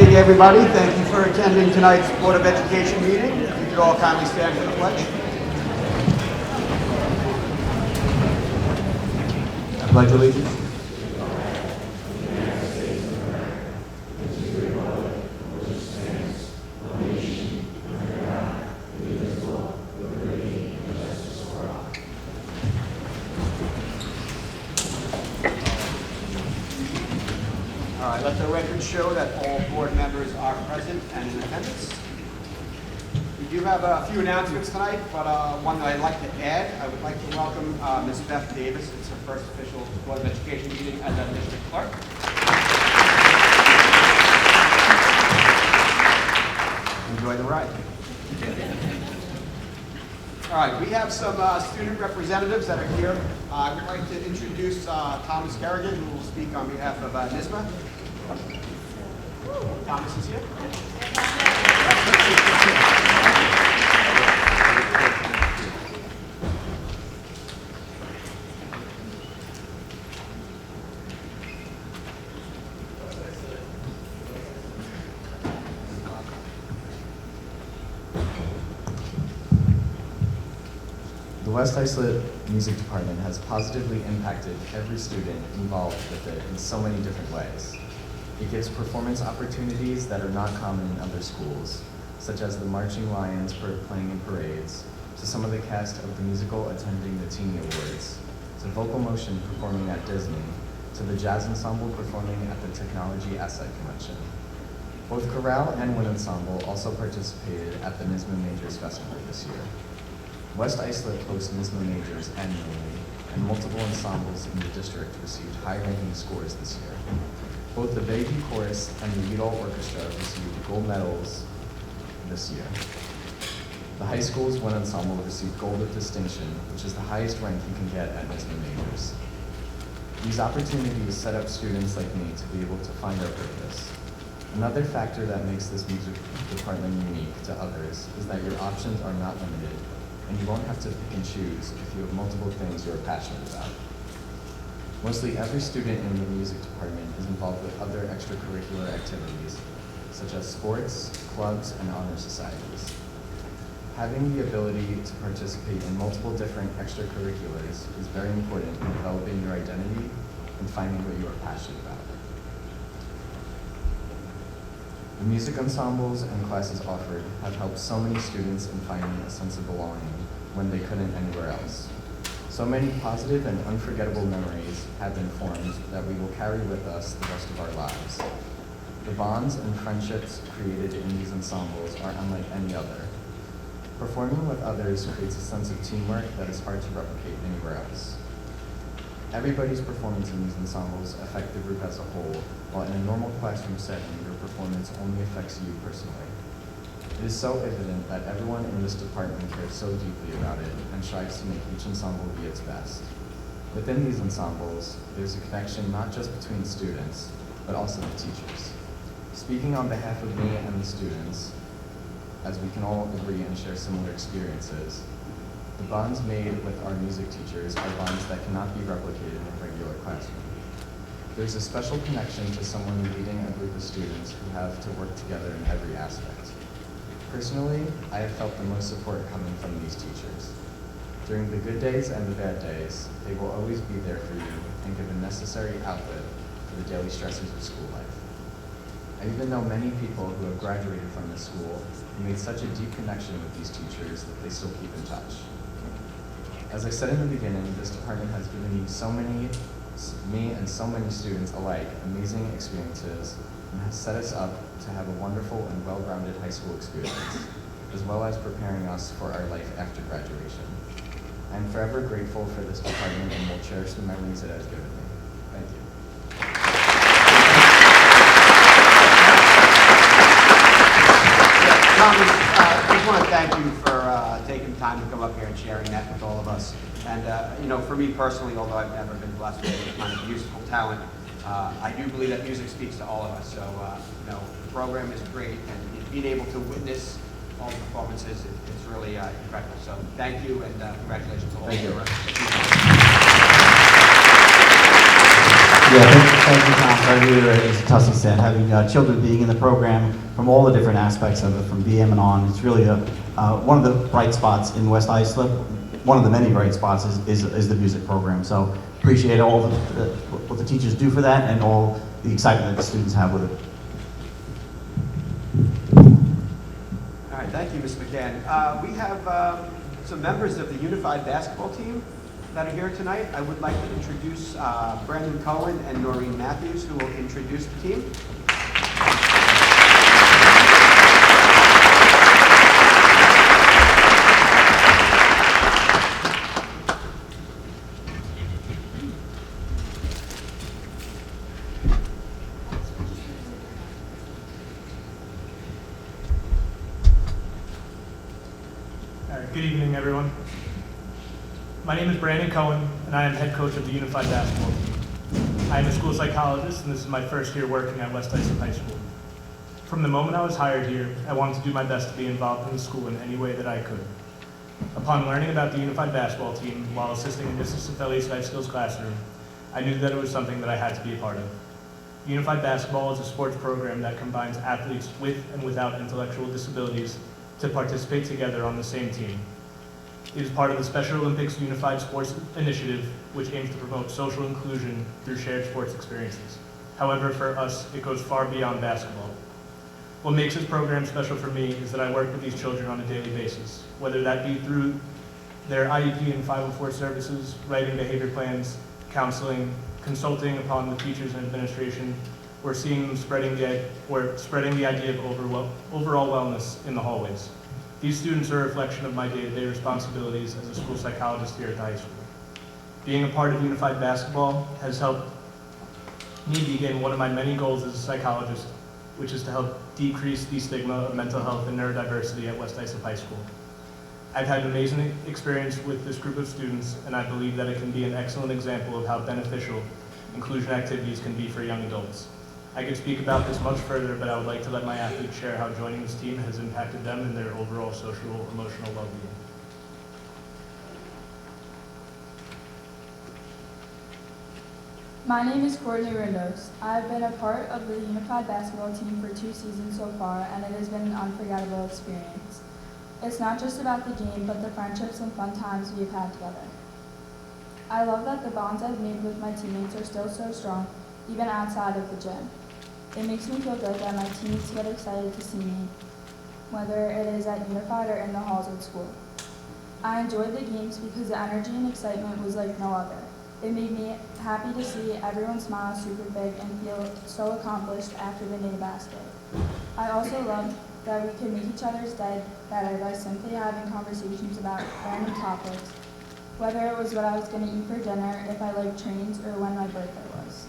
evening, everybody. Thank you for attending tonight's Board of Education meeting. If you could all kindly stand for the pledge. I pledge allegiance. All right, let the record show that all board members are present and in attendance. We do have a few announcements tonight, but one that I'd like to add, I would like to welcome Ms. Beth Davis. It's her first official Board of Education meeting as a district clerk. Enjoy the ride. All right, we have some student representatives that are here. I would like to introduce Thomas Kerrigan, who will speak on behalf of NYSSMA. Thomas is here. The West Islip Music Department has positively impacted every student involved with it in so many different ways. It gives performance opportunities that are not common in other schools, such as the Marching Lions playing in parades, to some of the cast of the musical attending the Teenie Awards, to Vocal Motion performing at Disney, to the Jazz Ensemble performing at the Technology Asset Convention. Both chorale and wind ensemble also participated at the NYSSMA Majors Festival this year. West Islip hosts NYSSMA Majors annually, and multiple ensembles in the district received high-ranking scores this year. Both the Baby Chorus and the Udall Orchestra received gold medals this year. The high school's wind ensemble received gold with distinction, which is the highest rank you can get at NYSSMA Majors. These opportunities set up students like me to be able to find our purpose. Another factor that makes this music department unique to others is that your options are not limited, and you won't have to pick and choose if you have multiple things you're passionate about. Mostly every student in the music department is involved with other extracurricular activities, such as sports, clubs, and honor societies. Having the ability to participate in multiple different extracurriculars is very important in developing your identity and finding what you are passionate about. The music ensembles and classes offered have helped so many students in finding a sense of belonging when they couldn't anywhere else. So many positive and unforgettable memories have been formed that we will carry with us the rest of our lives. The bonds and friendships created in these ensembles are unlike any other. Performing with others creates a sense of teamwork that is hard to replicate anywhere else. Everybody's performance in these ensembles affect the group as a whole, while in a normal classroom setting, your performance only affects you personally. It is so evident that everyone in this department cares so deeply about it and strives to make each ensemble be its best. Within these ensembles, there's a connection not just between students, but also the teachers. Speaking on behalf of me and the students, as we can all agree and share similar experiences, the bonds made with our music teachers are bonds that cannot be replicated in a regular classroom. There's a special connection to someone leading a group of students who have to work together in every aspect. Personally, I have felt the most support coming from these teachers. During the good days and the bad days, they will always be there for you and give a necessary outlet for the daily stresses of school life. I even know many people who have graduated from this school who made such a deep connection with these teachers that they still keep in touch. As I said in the beginning, this department has given me and so many students alike amazing experiences and has set us up to have a wonderful and well-rounded high school experience, as well as preparing us for our life after graduation. I am forever grateful for this department and will cherish the memories it has given me. Thank you. Thomas, I just want to thank you for taking time to come up here and sharing that with all of us. And for me personally, although I've never been blessed with any kind of musical talent, I do believe that music speaks to all of us. So, the program is great, and being able to witness all the performances, it's really incredible. So, thank you, and congratulations to all of you. Thank you. Yeah, thank you, Tom. So I agree, as Tussie said, having children being in the program from all the different aspects of it, from BM and on, it's really one of the bright spots in West Islip. One of the many bright spots is the music program. So appreciate all what the teachers do for that and all the excitement that the students have with it. All right, thank you, Ms. McCann. We have some members of the Unified Basketball team that are here tonight. I would like to introduce Brandon Cohen and Noreen Matthews, who will introduce the team. Good evening, everyone. My name is Brandon Cohen, and I am head coach of the Unified Basketball team. I am a school psychologist, and this is my first year working at West Islip High School. From the moment I was hired here, I wanted to do my best to be involved in the school in any way that I could. Upon learning about the Unified Basketball team while assisting in Mrs. Cifeli's life skills classroom, I knew that it was something that I had to be a part of. Unified Basketball is a sports program that combines athletes with and without intellectual disabilities to participate together on the same team. It is part of the Special Olympics Unified Sports Initiative, which aims to promote social inclusion through shared sports experiences. However, for us, it goes far beyond basketball. What makes this program special for me is that I work with these children on a daily basis, whether that be through their IEP and 504 services, writing behavior plans, counseling, consulting upon the teachers and administration, or seeing them spreading the idea of overall wellness in the hallways. These students are a reflection of my day-to-day responsibilities as a school psychologist here at the high school. Being a part of Unified Basketball has helped me begin one of my many goals as a psychologist, which is to help decrease the stigma of mental health and neurodiversity at West Islip High School. I've had an amazing experience with this group of students, and I believe that it can be an excellent example of how beneficial inclusion activities can be for young adults. I could speak about this much further, but I would like to let my athletes share how joining this team has impacted them and their overall social, emotional well-being. My name is Courtney Rindos. I have been a part of the Unified Basketball team for 2 seasons so far, and it has been an unforgettable experience. It's not just about the game, but the friendships and fun times we've had together. I love that the bonds I've made with my teammates are still so strong, even outside of the gym. It makes me feel good that my teammates get excited to see me, whether it is at Unified or in the halls at school. I enjoyed the games because the energy and excitement was like no other. It made me happy to see everyone smile super big and feel so accomplished after they made a basket. I also loved that we could make each other's day better by simply having conversations about random topics, whether it was what I was going to eat for dinner, if I liked trains, or when my birthday was.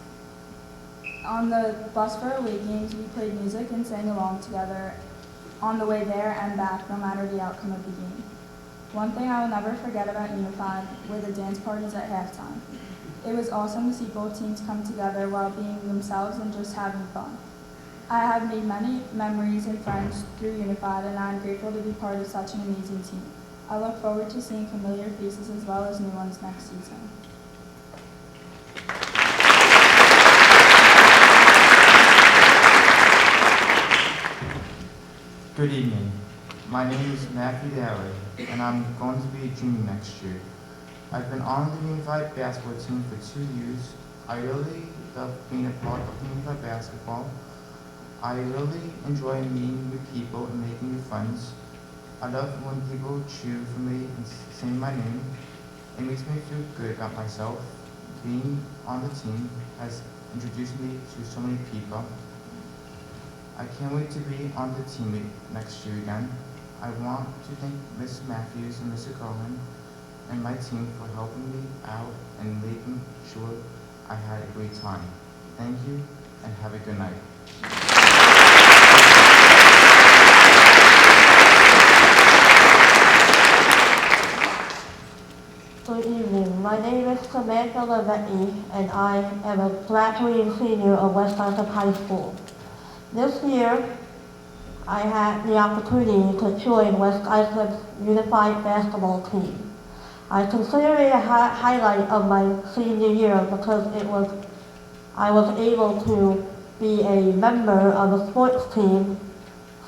On the bus for away games, we played music and sang along together on the way there and back, no matter the outcome of the game. One thing I will never forget about Unified were the dance parties at halftime. It was awesome to see both teams come together while being themselves and just having fun. I have made many memories and friends through Unified, and I am grateful to be part of such an amazing team. I look forward to seeing familiar faces as well as new ones next season. Good evening. My name is Matthew Daly, and I'm going to be a junior next year. I've been on the Unified Basketball team for 2 years. I really love being a part of Unified Basketball. I really enjoy meeting new people and making new friends. I love when people cheer for me and say my name. It makes me feel good about myself. Being on the team has introduced me to so many people. I can't wait to be on the team next year again. I want to thank Ms. Matthews and Mr. Cohen and my team for helping me out and making sure I had a great time. Thank you and have a good night. Good evening. My name is Samantha Lavetti, and I am a graduating senior of West Islip High School. This year, I had the opportunity to join West Islip's Unified Basketball team. I consider it a highlight of my senior year because I was able to be a member of a sports team,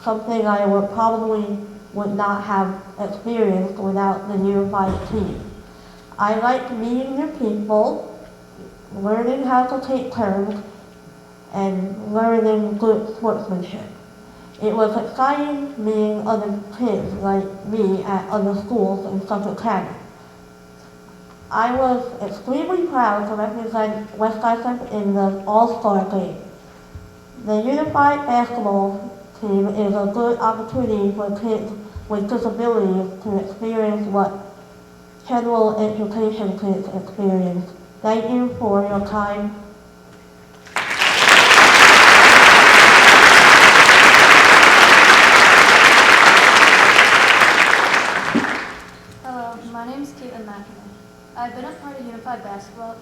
something I would not have experienced without the unified team. I like meeting new people, learning how to take turns, and learning good sportsmanship. It was exciting meeting other kids like me at other schools in Suffolk County. I was extremely proud to represent West Islip in the All-Star game. The unified basketball team is a good opportunity for kids with disabilities to experience what general education kids experience. Thank you for your time. Hello, my name is Caitlin McInerney. I've been a part of Unified Basketball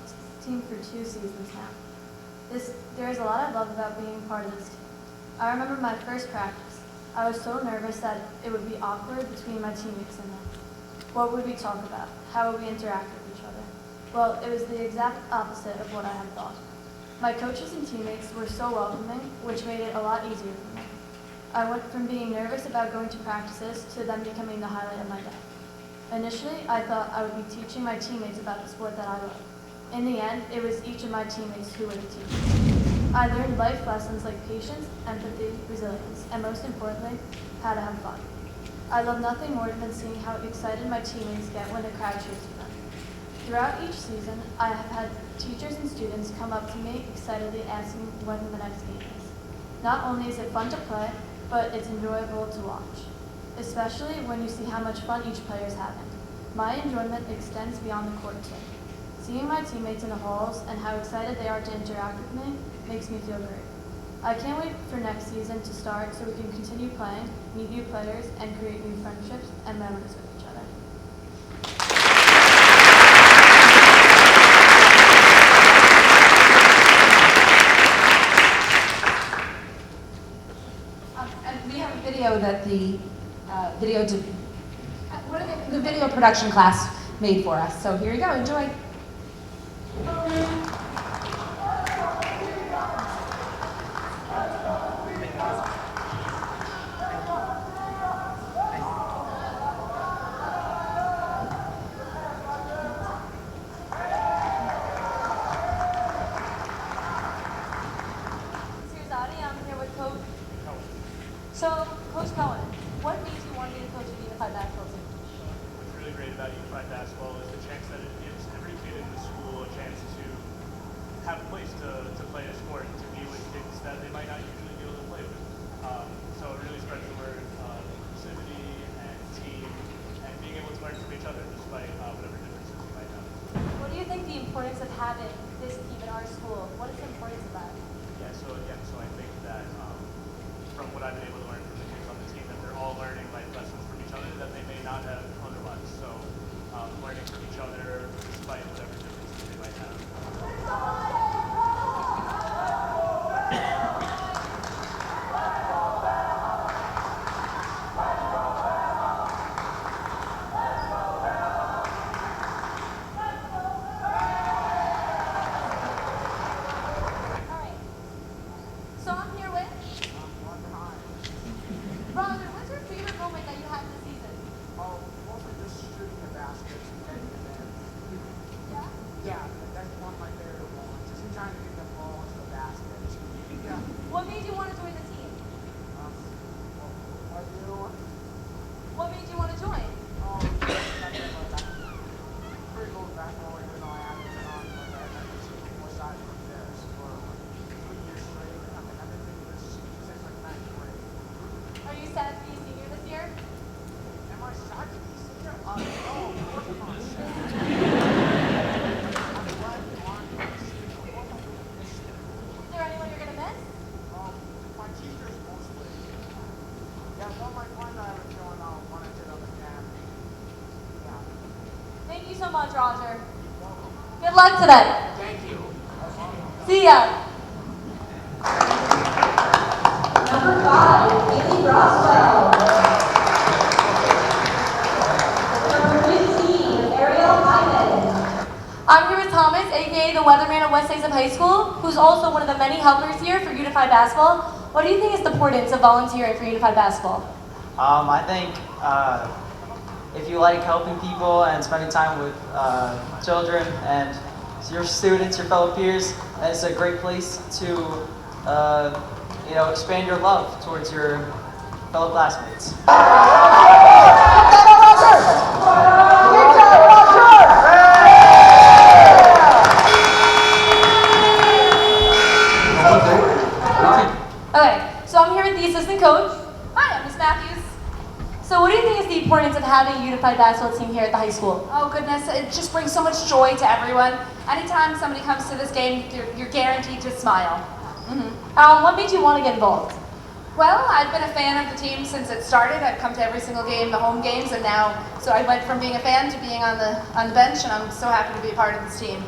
team for 2 seasons now. There is a lot I love about being part of this team. I remember my first practice. I was so nervous that it would be awkward between my teammates and me. What would we talk about? How would we interact with each other? Well, it was the exact opposite of what I had thought. My coaches and teammates were so welcoming, which made it a lot easier for me. I went from being nervous about going to practices to them becoming the highlight of my day. Initially, I thought I would be teaching my teammates about the sport that I love. In the end, it was each of my teammates who were the teachers. I learned life lessons like patience, empathy, resilience, and most importantly, how to have fun. I love nothing more than seeing how excited my teammates get when the crowd cheers for them. Throughout each season, I have had teachers and students come up to me excitedly asking when the next game is. Not only is it fun to play, but it's enjoyable to watch, especially when you see how much fun each player is having. My enjoyment extends beyond the court too. Seeing my teammates in the halls and how excited they are to interact with me makes me feel great. I can't wait for next season to start so we can continue playing, meet new players, and create new friendships and memories with each other. And we have a video that the video production class made for us. So here you go. Enjoy. I'm here with Coach. So, Coach Cohen, what made you want to be the coach of the Unified Basketball team? What's really great about Unified Basketball is the chance that it gives every kid in the school a chance to have a place to play a sport, to be with kids that they might not usually be able to play with. So it really spreads the word of inclusivity and team and being able to learn from each other despite whatever differences we might have. What do you think the importance of having this team in our school? What is the importance of that? Yeah, so I think that from what I've been able to learn from the kids on the team, that they're all learning life lessons from each other that they may not have otherwise. So learning from each other despite whatever differences they might have. So I'm here with Roger. What's your favorite moment that you had this season? Oh, mostly just shooting the baskets and getting them in. Yeah. Yeah, that's one of my favorite moments. Just trying to get the ball into the basket. Yeah. What made you want to join the team? What do you? What made you want to join? Oh, pretty cool basketball, even though I haven't been on, but I've been seeing more sides from this for like 3 years straight. I've been thinking this since like 9th grade. Are you sad to be a senior this year? Am I sad to be senior? No, of course I'm not sad. I'm glad to learn from the senior. Of course I'm going to miss it. Is there anyone you're going to miss? My teachers mostly. Yeah, all my friends I haven't shown when I sit on the camp. Yeah. Thank you so much, Roger. Good luck today. Thank you. See ya. Number 5, Haley Roswell. Number 15, Ariel Hyman. I'm here with Thomas, aka the weatherman at West Islip High School, who's also one of the many helpers here for Unified Basketball. What do you think is the importance of volunteering for Unified Basketball? I think if you like helping people and spending time with children and your students, your fellow peers, then it's a great place to expand your love towards your fellow classmates. Okay, so I'm here with the assistant coach. Hi, I'm Miss Matthews. So what do you think is the importance of having a unified basketball team here at the high school? Oh goodness, it just brings so much joy to everyone. Anytime somebody comes to this game, you're guaranteed to smile. What made you want to get involved? Well, I've been a fan of the team since it started. I've come to every single game, the home games, and now, so I went from being a fan to being on the bench, and I'm so happy to be a part of this team.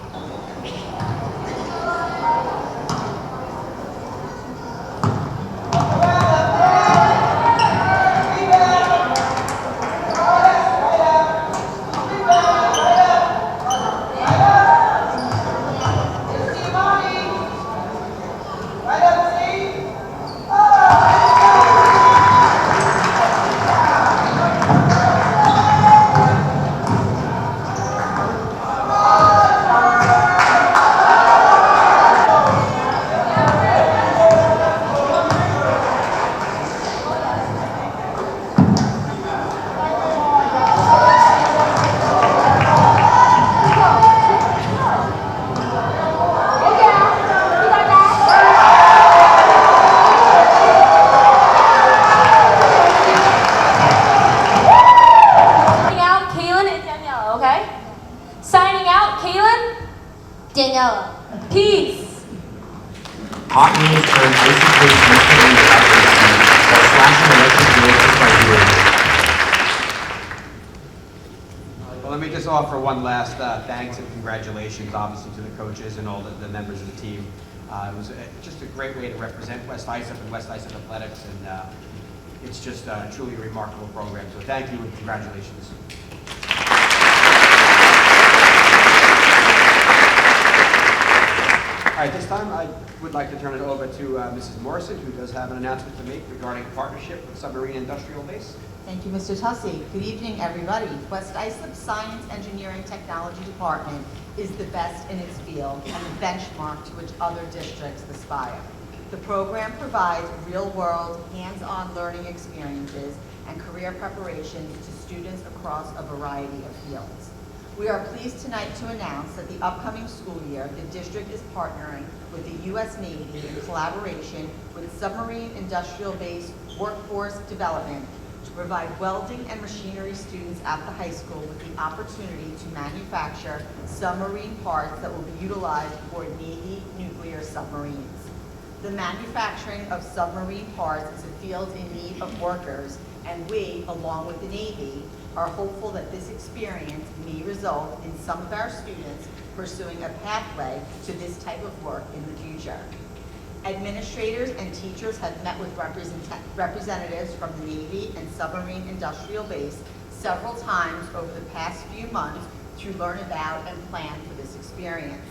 Daniela. Peace. Hot news turned basically significantly while slashing electric vehicles by doing. Well, let me just offer one last thanks and congratulations, obviously, to the coaches and all the members of the team. It was just a great way to represent West Islip and West Islip Athletics, and it's just truly a remarkable program. So thank you and congratulations. All right, this time I would like to turn it over to Mrs. Morrison, who does have an announcement to make regarding a partnership with Submarine Industrial Base. Thank you, Mr. Tussey. Good evening, everybody. West Islip Science, Engineering, Technology Department is the best in its field and the benchmark to which other districts aspire. The program provides real-world, hands-on learning experiences and career preparations to students across a variety of fields. We are pleased tonight to announce that the upcoming school year, the district is partnering with the U.S. Navy in collaboration with Submarine Industrial Base Workforce Development to provide welding and machinery students at the high school with the opportunity to manufacture submarine parts that will be utilized for Navy nuclear submarines. The manufacturing of submarine parts is a field in need of workers, and we, along with the Navy, are hopeful that this experience may result in some of our students pursuing a pathway to this type of work in the future. Administrators and teachers have met with representatives from the Navy and Submarine Industrial Base several times over the past few months to learn about and plan for this experience.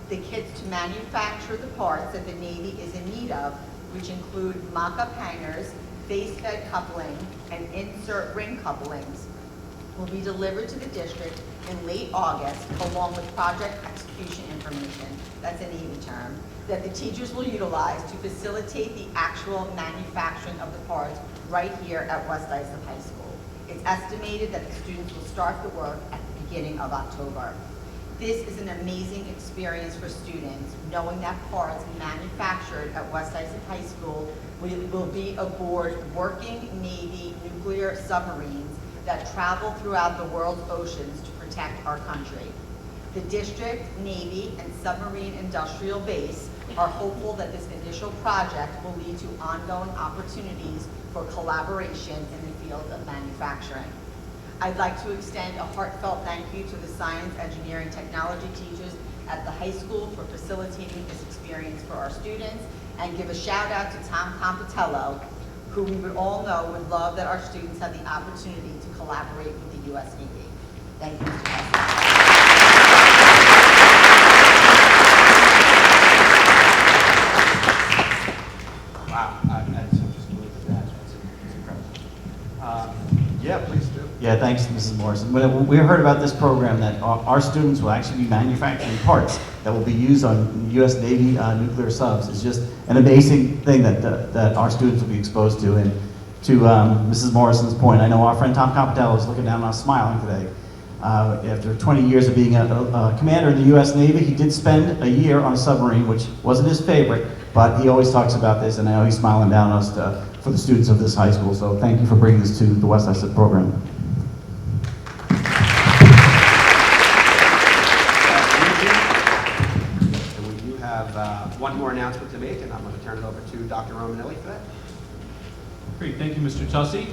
The kits to manufacture the parts that the Navy is in need of, which include mock-up hangers, face-fed coupling, and insert ring couplings, will be delivered to the district in late August, along with project execution information, that's a Navy term, that the teachers will utilize to facilitate the actual manufacturing of the parts right here at West Islip High School. It's estimated that the students will start the work at the beginning of October. This is an amazing experience for students, knowing that parts manufactured at West Islip High School will be aboard working Navy nuclear submarines that travel throughout the world's oceans to protect our country. The district, Navy, and Submarine Industrial Base are hopeful that this initial project will lead to ongoing opportunities for collaboration in the field of manufacturing. I'd like to extend a heartfelt thank you to the science, engineering, technology teachers at the high school for facilitating this experience for our students, and give a shout out to Tom Compitello, who we would all know would love that our students have the opportunity to collaborate with the U.S. Navy. Thank you, Mr. President. Yeah, please do. Yeah, thanks, Mrs. Morrison. We heard about this program that our students will actually be manufacturing parts that will be used on U.S. Navy nuclear subs. It's just an amazing thing that our students will be exposed to. And to Mrs. Morrison's point, I know our friend Tom Capitello is looking down on us smiling today. After 20 years of being a commander in the U.S. Navy, he did spend a year on a submarine, which wasn't his favorite, but he always talks about this, and I know he's smiling down on us for the students of this high school. So thank you for bringing this to the West Islip program. And we do have one more announcement to make, and I'm going to turn it over to Dr. Romanelli for that. Great, thank you, Mr. Tussey.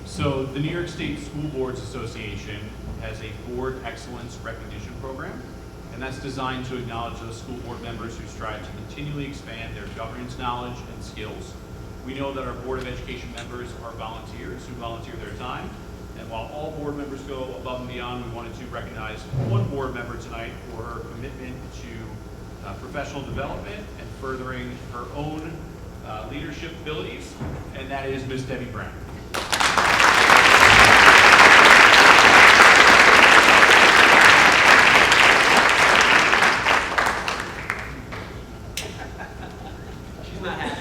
So the New York State School Boards Association has a Board Excellence Recognition Program, and that's designed to acknowledge those school board members who strive to continually expand their governance knowledge and skills. We know that our Board of Education members are volunteers who volunteer their time, and while all board members go above and beyond, we wanted to recognize one board member tonight for her commitment to professional development and furthering her own leadership abilities, and that is Ms. Debbie Brown. She's not happy.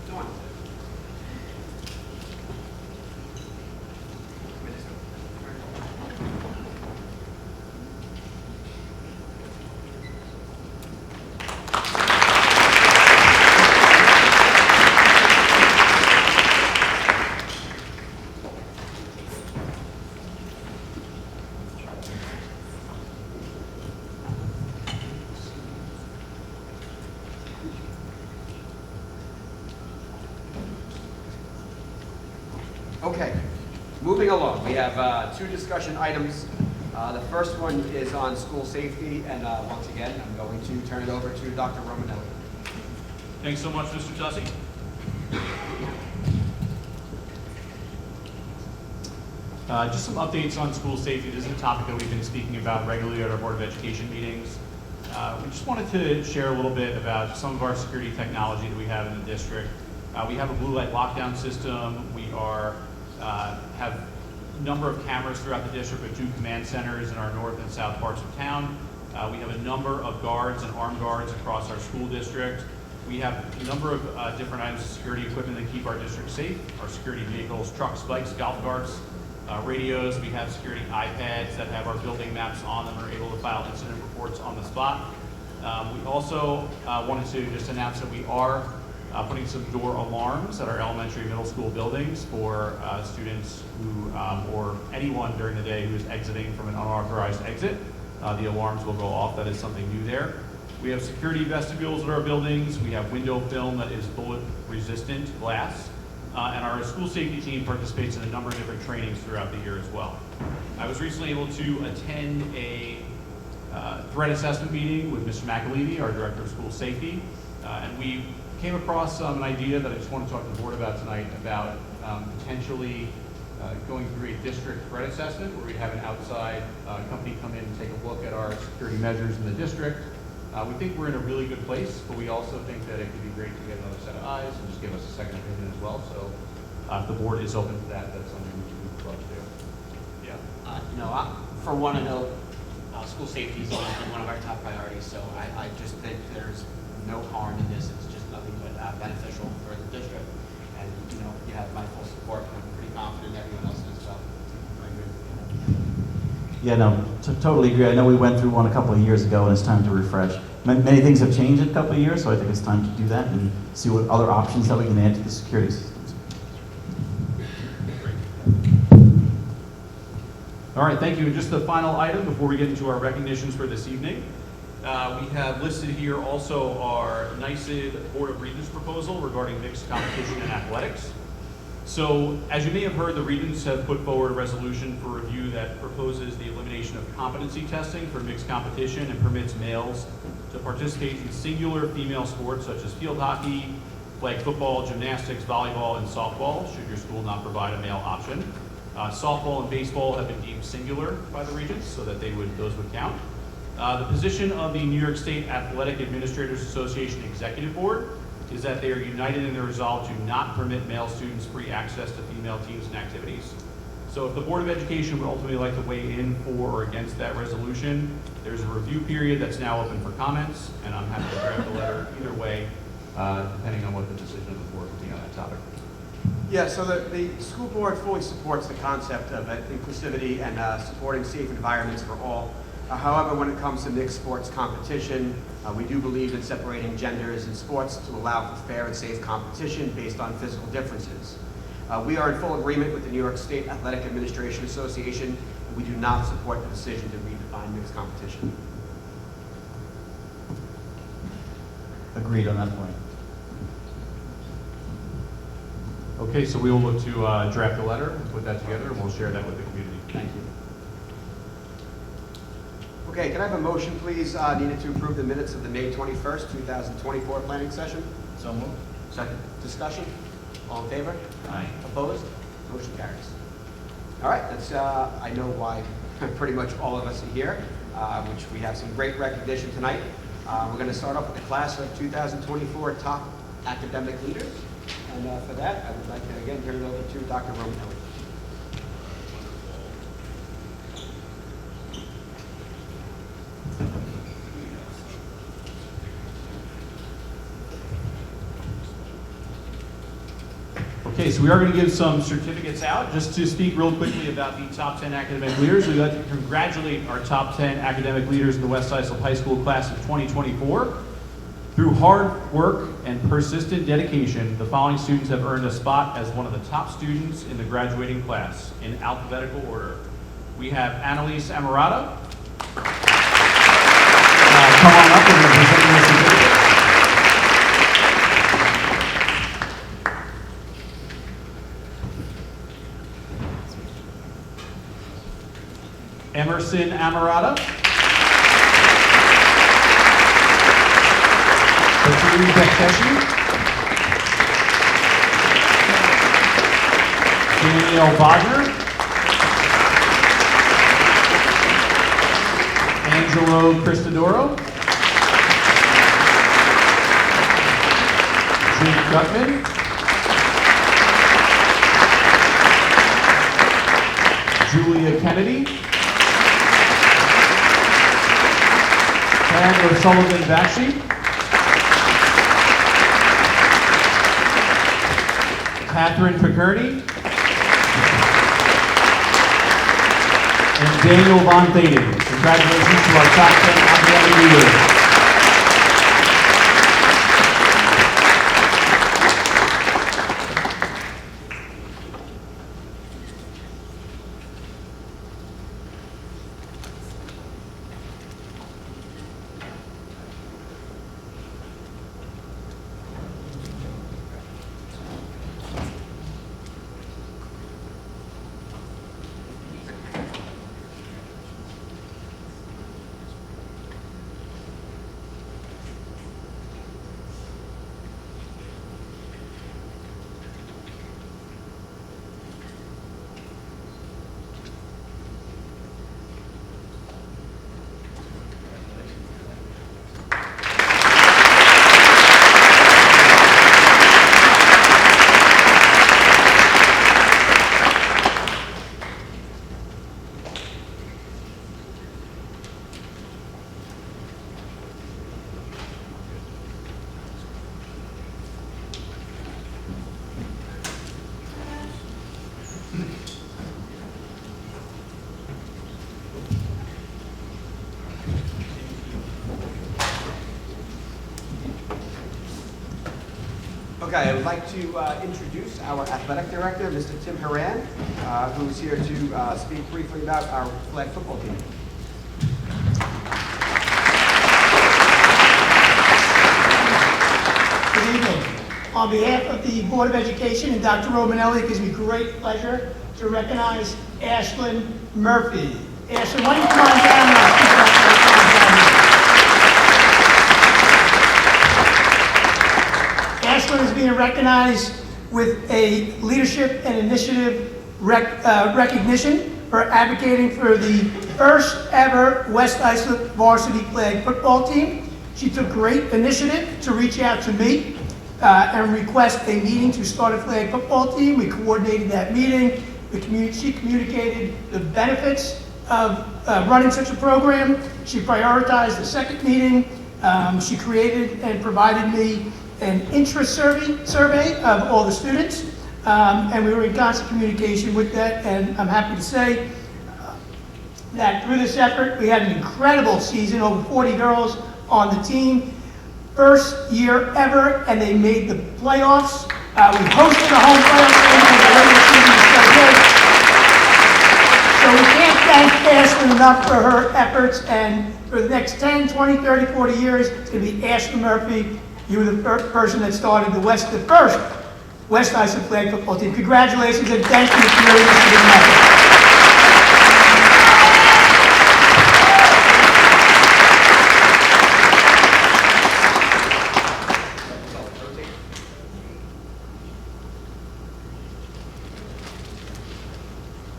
Come on. Okay, moving along, we have two discussion items. The first one is on school safety, and once again, I'm going to turn it over to Dr. Romanelli. Thanks so much, Mr. Tussey. Just some updates on school safety. This is a topic that we've been speaking about regularly at our Board of Education meetings. We just wanted to share a little bit about some of our security technology that we have in the district. We have a blue light lockdown system. We have a number of cameras throughout the district with 2 command centers in our north and south parts of town. We have a number of guards and armed guards across our school district. We have a number of different items of security equipment that keep our district safe. Our security vehicles, trucks, bikes, golf carts, radios. We have security iPads that have our building maps on them and are able to file incident reports on the spot. We also wanted to just announce that we are putting some door alarms at our elementary and middle school buildings for students who, or anyone during the day who is exiting from an unauthorized exit. The alarms will go off. That is something new there. We have security vestibules at our buildings. We have window film that is bullet-resistant glass. And our school safety team participates in a number of different trainings throughout the year as well. I was recently able to attend a threat assessment meeting with Mr. McAlevey, our Director of School Safety, and we came across an idea that I just want to talk to the board about tonight about potentially going through a district threat assessment where we have an outside company come in and take a look at our security measures in the district. We think we're in a really good place, but we also think that it could be great to get another set of eyes and just give us a second opinion as well. So if the board is open to that, that's something we would love to do. Yeah. For one, I know school safety is one of our top priorities, so I just think there's no harm in this. It's just nothing but beneficial for the district. And, you have my full support. I'm pretty confident everyone else is, so I agree. Yeah, no, totally agree. I know we went through one a couple of years ago, and it's time to refresh. Many things have changed in a couple of years, so I think it's time to do that and see what other options that we can add to the security systems. All right, thank you. And just the final item before we get into our recognitions for this evening. We have listed here also our NYSID Board of Regents proposal regarding mixed competition in athletics. So, as you may have heard, the Regents have put forward a resolution for review that proposes the elimination of competency testing for mixed competition and permits males to participate in singular female sports such as field hockey, flag football, gymnastics, volleyball, and softball, should your school not provide a male option. Softball and baseball have been deemed singular by the regents, so that those would count. The position of the New York State Athletic Administrators Association Executive Board is that they are united in their resolve to not permit male students free access to female teams and activities. So if the Board of Education would ultimately like to weigh in for or against that resolution, there's a review period that's now open for comments, and I'm happy to draft a letter either way, depending on what the decision of the board would be on that topic. Yeah, so the school board fully supports the concept of inclusivity and supporting safe environments for all. However, when it comes to mixed sports competition, we do believe in separating genders in sports to allow for fair and safe competition based on physical differences. We are in full agreement with the New York State Athletic Administration Association, and we do not support the decision to redefine mixed competition. Agreed on that point. Okay, so we will look to draft a letter and put that together, and we'll share that with the community. Thank you. Okay, can I have a motion, please, needed to approve the minutes of the May 21st, 2024 planning session? So moved. Second. Discussion? All in favor? Aye. Opposed? Motion carries. All right, that's, I know why pretty much all of us are here, which we have some great recognition tonight. We're going to start off with the class of 2024 top academic leaders. And for that, I would like to again turn it over to Dr. Romanelli. Okay, so we are going to give some certificates out. Just to speak real quickly about the top 10 academic leaders, we'd like to congratulate our top 10 academic leaders in the West Islip High School class of 2024. Through hard work and persistent dedication, the following students have earned a spot as one of the top students in the graduating class in alphabetical order. We have Annalise Amarata. Come on up and present your certificate. Emerson Amarata. Paturi Bekteshi. Daniel Wagner. Angelo Cristodoro. Jim Gutman. Julia Kennedy. Anne O'Sullivan Bakshi. Catherine Pikerny. And Daniel Von Thaden. Congratulations to our top 10 academic leaders. Okay, I would like to introduce our athletic director, Mr. Tim Horan, who's here to speak briefly about our flag football team. Good evening. On behalf of the Board of Education and Dr. Romanelli, it gives me great pleasure to recognize Ashlyn Murphy. Ashlyn, why don't you come on down now? Ashland is being recognized with a leadership and initiative recognition for advocating for the first ever West Islip varsity flag football team. She took great initiative to reach out to me and request a meeting to start a flag football team. We coordinated that meeting. She communicated the benefits of running such a program. She prioritized the second meeting. She created and provided me an interest survey of all the students, and we were in constant communication with that, and I'm happy to say that through this effort, we had an incredible season, over 40 girls on the team, first year ever, and they made the playoffs. We hosted a home playoff game because the regular season was so good. So we can't thank Ashlyn enough for her efforts, and for the next 10, 20, 30, 40 years, it's going to be Ashlyn Murphy. You were the first person that started the first West Islip flag football team. Congratulations and thank you for your initiative and effort.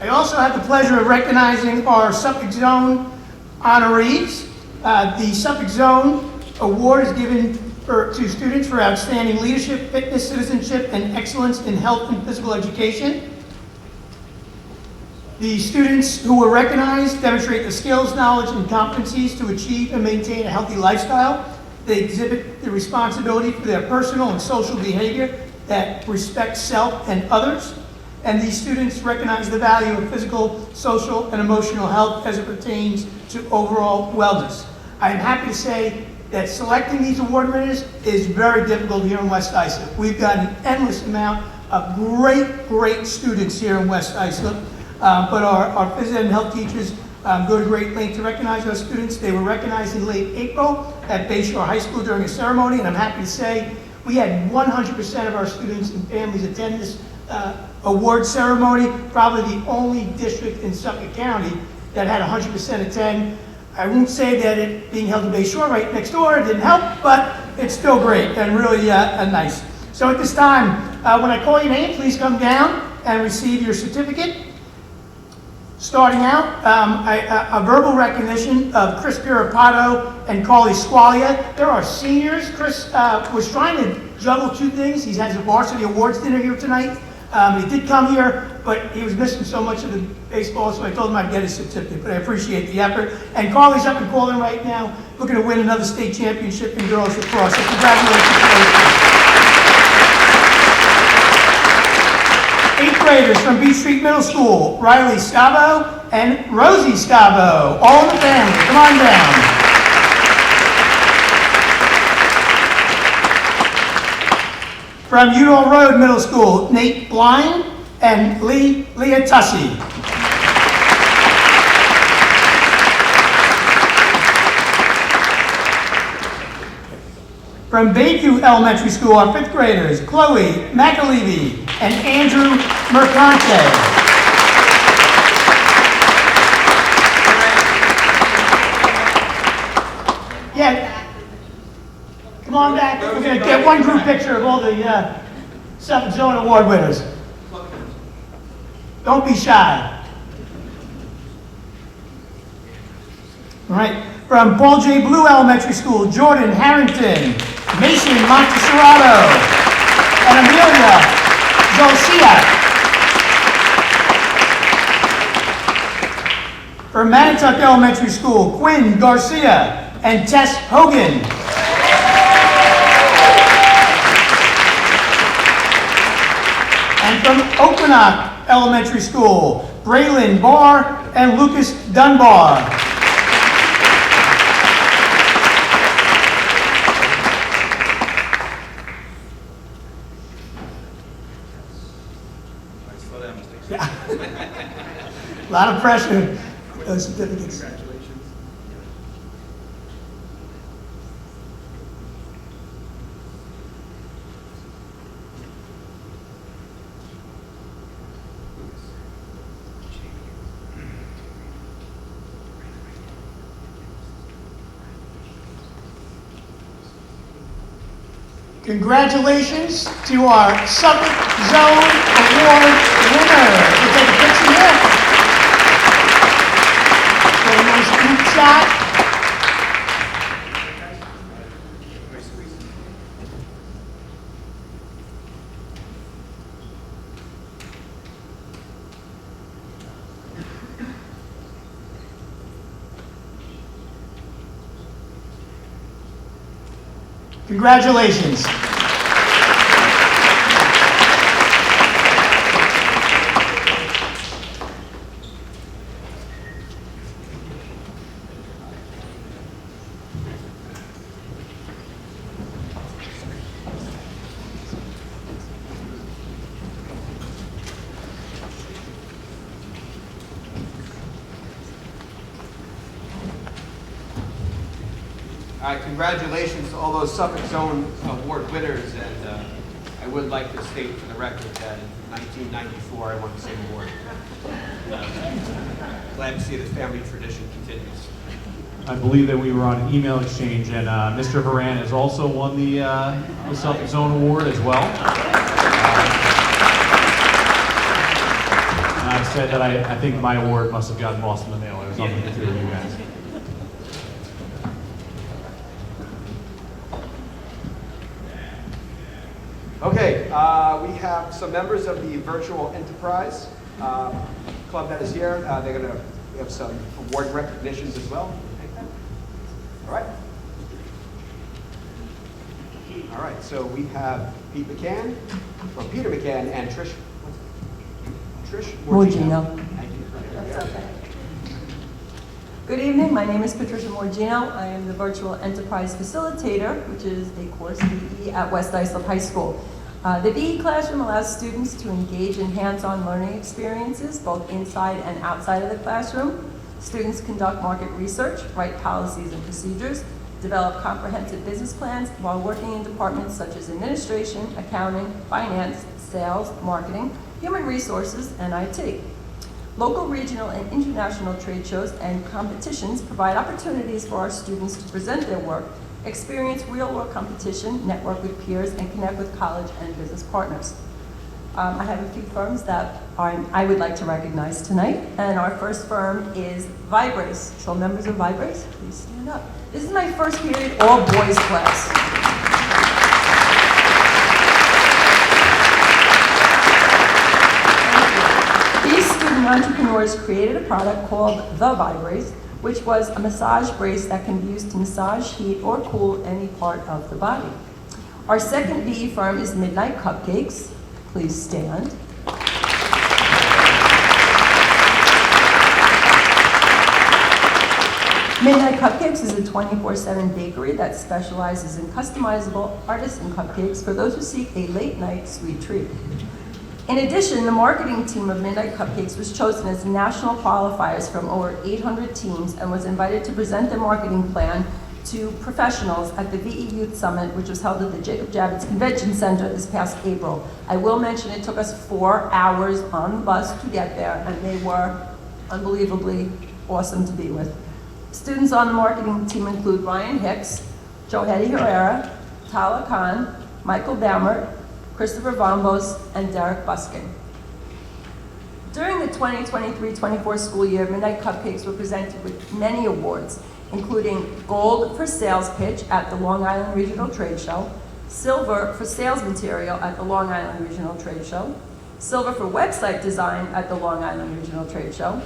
I also have the pleasure of recognizing our Suffolk Zone honorees. The Suffolk Zone Award is given to students for outstanding leadership, fitness, citizenship, and excellence in health and physical education. The students who were recognized demonstrate the skills, knowledge, and competencies to achieve and maintain a healthy lifestyle. They exhibit the responsibility for their personal and social behavior that respects self and others. And these students recognize the value of physical, social, and emotional health as it pertains to overall wellness. I am happy to say that selecting these award winners is very difficult here in West Islip. We've got an endless amount of great students here in West Islip, but our phys ed and health teachers go to great lengths to recognize those students. They were recognized in late April at Bayshore High School during a ceremony, and I'm happy to say we had 100% of our students and families attend this award ceremony, probably the only district in Suffolk County that had 100% attend. I won't say that it being held in Bayshore right next door didn't help, but it's still great and really nice. So at this time, when I call your name, please come down and receive your certificate. Starting out, a verbal recognition of Chris Pirapato and Carly Squalia. There are seniors. Chris was trying to juggle two things. He has a varsity awards dinner here tonight. He did come here, but he was missing so much of the baseball, so I told him I'd get his certificate, but I appreciate the effort. And Carly's up in Colin right now, looking to win another state championship in girls lacrosse. So congratulations. Eighth graders from Beach Street Middle School, Riley Scavo and Rosie Scavo, all in the family. Come on down. From Udall Road Middle School, Nate Blind and Leah Tussey. From Bayview Elementary School, our fifth graders, Chloe McAlevey and Andrew Mercante. Yeah. Come on back. We're going to get one group picture of all the Suffolk Zone Award winners. Don't be shy. All right. From Paul J. Blue Elementary School, Jordan Harrington, Mason Monteserato, and Amelia Zolcia. From Manatuck Elementary School, Quinn Garcia and Tess Hogan. And from Oakland Elementary School, Braylon Barr and Lucas Dunbar. A lot of pressure with those certificates. Congratulations. Congratulations to our Suffolk Zone Award winners. We'll take a picture here. Get a nice group shot. Congratulations. All right, congratulations to all those Suffolk Zone Award winners, and I would like to state for the record that in 1994 I won the same award. Glad to see the family tradition continues. I believe that we were on an email exchange, and Mr. Haran has also won the Suffolk Zone Award as well. And I've said that I think my award must have gotten lost in the mail or something to two of you guys. Okay, we have some members of the Virtual Enterprise Club that is here. We have some award recognitions as well. All right. All right, so we have Peter McCann and Trish Morgino. Thank you. That's okay. Good evening, my name is Patricia Morgino. I am the Virtual Enterprise Facilitator, which is a course VE at West Islip High School. The VE classroom allows students to engage in hands-on learning experiences, both inside and outside of the classroom. Students conduct market research, write policies and procedures, develop comprehensive business plans while working in departments such as administration, accounting, finance, sales, marketing, human resources, and IT. Local, regional, and international trade shows and competitions provide opportunities for our students to present their work, experience real-world competition, network with peers, and connect with college and business partners. I have a few firms that I would like to recognize tonight, and our first firm is Vibrace. So members of Vibrace, please stand up. This is my first period all-boys class. These student entrepreneurs created a product called the Vibrace, which was a massage brace that can be used to massage, heat, or cool any part of the body. Our second VE firm is Midnight Cupcakes. Please stand. Midnight Cupcakes is a 24/7 bakery that specializes in customizable artisan cupcakes for those who seek a late-night sweet treat. In addition, the marketing team of Midnight Cupcakes was chosen as national qualifiers from over 800 teams and was invited to present their marketing plan to professionals at the VE Youth Summit, which was held at the Jacob Javits Convention Center this past April. I will mention it took us 4 hours on the bus to get there, and they were unbelievably awesome to be with. Students on the marketing team include Ryan Hicks, Johedi Herrera, Tala Khan, Michael Baumert, Christopher Bombos, and Derek Buskin. During the 2023-24 school year, Midnight Cupcakes were presented with many awards, including gold for sales pitch at the Long Island Regional Trade Show, silver for sales material at the Long Island Regional Trade Show, silver for website design at the Long Island Regional Trade Show,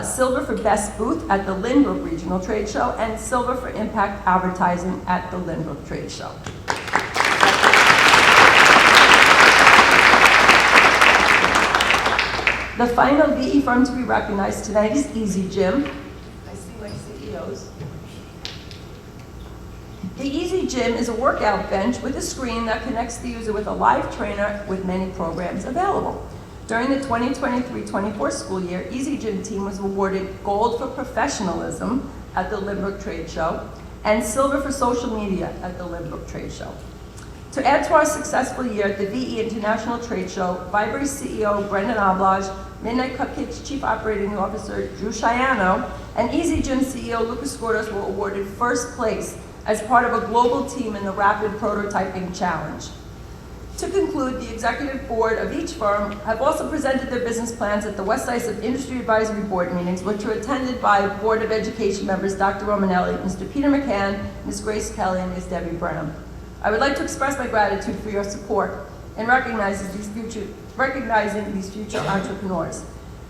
silver for best booth at the Lynbrook Regional Trade Show, and silver for impact advertising at the Lynbrook Trade Show. The final VE firm to be recognized tonight is Easy Gym. I see my CEOs. The Easy Gym is a workout bench with a screen that connects the user with a live trainer with many programs available. During the 2023-24 school year, Easy Gym team was awarded gold for professionalism at the Lynbrook Trade Show and silver for social media at the Lynbrook Trade Show. To add to our successful year at the VE International Trade Show, Vibrace CEO Brendan Oblage, Midnight Cupcakes Chief Operating Officer Drew Shiano, and Easy Gym CEO Lucas Gordos were awarded first place as part of a global team in the Rapid Prototyping Challenge. To conclude, the executive board of each firm have also presented their business plans at the West Islip Industry Advisory Board meetings, which were attended by Board of Education members Dr. Romanelli, Mr. Peter McCann, Ms. Grace Kelly, and Ms. Debbie Brown. I would like to express my gratitude for your support in recognizing these future entrepreneurs.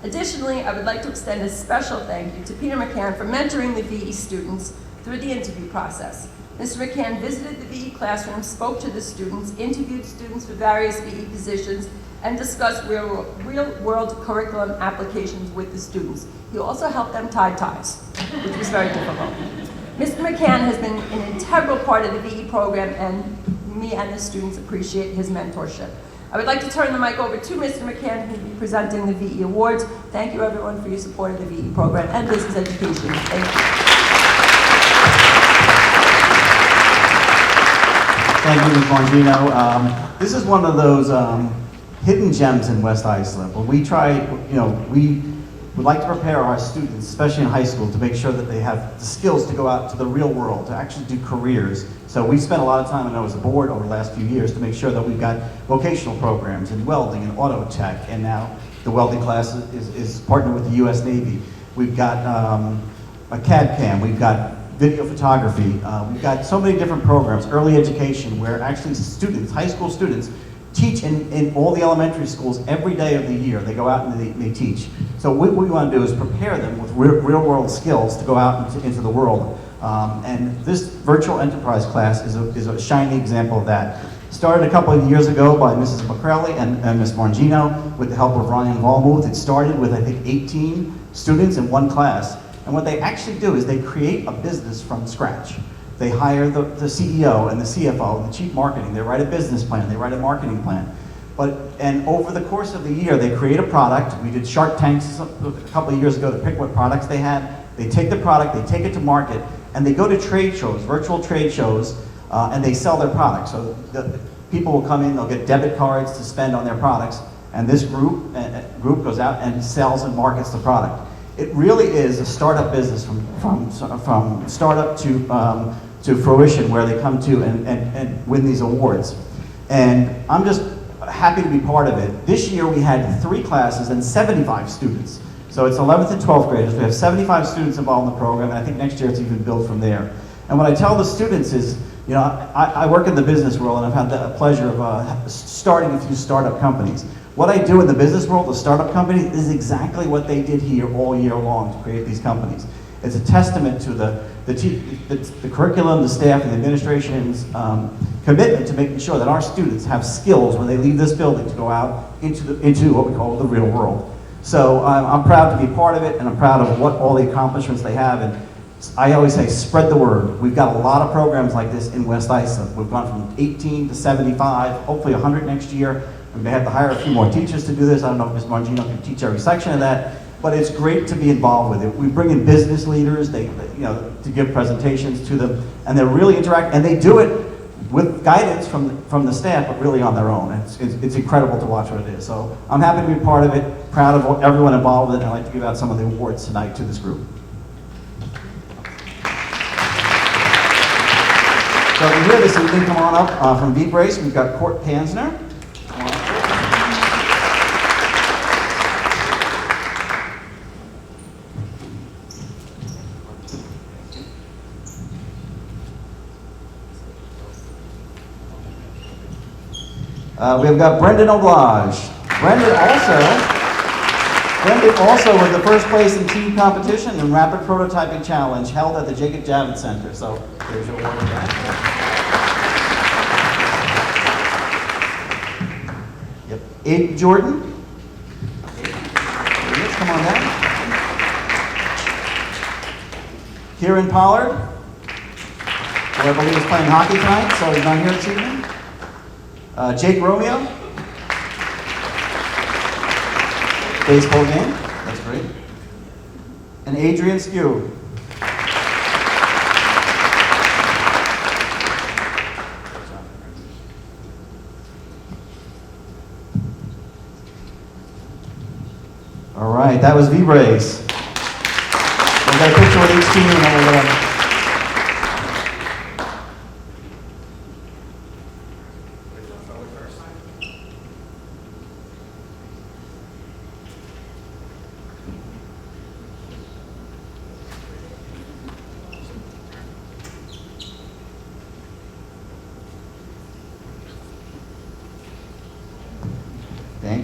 Additionally, I would like to extend a special thank you to Peter McCann for mentoring the VE students through the interview process. Mr. McCann visited the VE classroom, spoke to the students, interviewed students for various VE positions, and discussed real-world curriculum applications with the students. He also helped them tie ties, which was very difficult. Mr. McCann has been an integral part of the VE program, and me and the students appreciate his mentorship. I would like to turn the mic over to Mr. McCann, who will be presenting the VE Awards. Thank you, everyone, for your support of the VE program and business education. Thank you. Thank you, Ms. Mongino. This is one of those hidden gems in West Islip. When we try, we would like to prepare our students, especially in high school, to make sure that they have the skills to go out to the real world, to actually do careers. So we've spent a lot of time, I know, as a board over the last few years to make sure that we've got vocational programs in welding and auto tech, and now the welding class is partnered with the U.S. Navy. We've got a CAD CAM, we've got video photography. We've got so many different programs, early education, where actually students, high school students, teach in all the elementary schools every day of the year. They go out and they teach. So what we want to do is prepare them with real world skills to go out into the world. And this virtual enterprise class is a shining example of that. Started a couple of years ago by Mrs. McCrelly and Ms. Mongino with the help of Ryan Volmuth. It started with, I think, 18 students in one class. And what they actually do is they create a business from scratch. They hire the CEO and the CFO and the chief marketing. They write a business plan, they write a marketing plan. And over the course of the year, they create a product. We did Shark Tanks a couple of years ago to pick what products they had. They take the product, they take it to market, and they go to trade shows, virtual trade shows, and they sell their products. So the people will come in, they'll get debit cards to spend on their products, and this group goes out and sells and markets the product. It really is a startup business from startup to fruition, where they come to and win these awards. And I'm just happy to be part of it. This year we had 3 classes and 75 students. So it's 11th and 12th graders. We have 75 students involved in the program, and I think next year it's even built from there. And what I tell the students is, I work in the business world, and I've had the pleasure of starting a few startup companies. What I do in the business world, the startup companies, is exactly what they did here all year long to create these companies. It's a testament to the curriculum, the staff, and the administration's commitment to making sure that our students have skills when they leave this building to go out into what we call the real world. So I'm proud to be part of it, and I'm proud of all the accomplishments they have. And I always say, spread the word. We've got a lot of programs like this in West Islip. We've gone from 18 to 75, hopefully 100 next year. We may have to hire a few more teachers to do this. I don't know if Ms. Mongino can teach every section of that, but it's great to be involved with it. We bring in business leaders, to give presentations to them, and they're really interactive, and they do it with guidance from the staff, but really on their own. It's incredible to watch what it is. So I'm happy to be part of it, proud of everyone involved with it, and I'd like to give out some of the awards tonight to this group. So if you're here this evening, come on up from V-Brace. We've got Court Pansner. We've got Brendan Oblage. Brendan also was the first place in team competition in Rapid Prototyping Challenge held at the Jacob Javits Center. So here's your award for that. Yep. Abe Jordan. Let's come on down. Kieran Pollard, who I believe is playing hockey tonight, so he's not here this evening. Jake Romeo. Baseball game. That's great. And Adrian Skew. All right, that was V-Brace. We've got a picture with each team, and then we're going to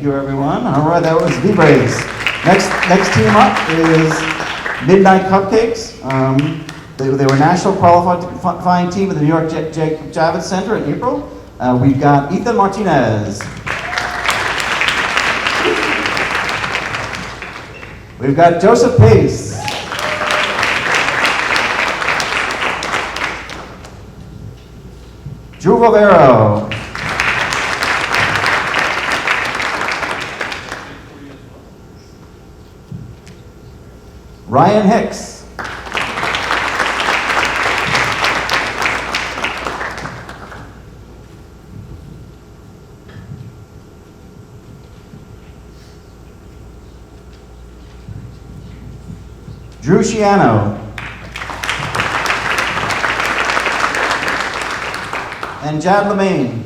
Thank you, everyone. All right, that was V-Brace. Next team up is Midnight Cupcakes. They were national qualifying team of the New York Javits Center in April. We've got Ethan Martinez. We've got Joseph Pace. Drew Valero. Ryan Hicks. Drew Shiano. And Jad Lemaine.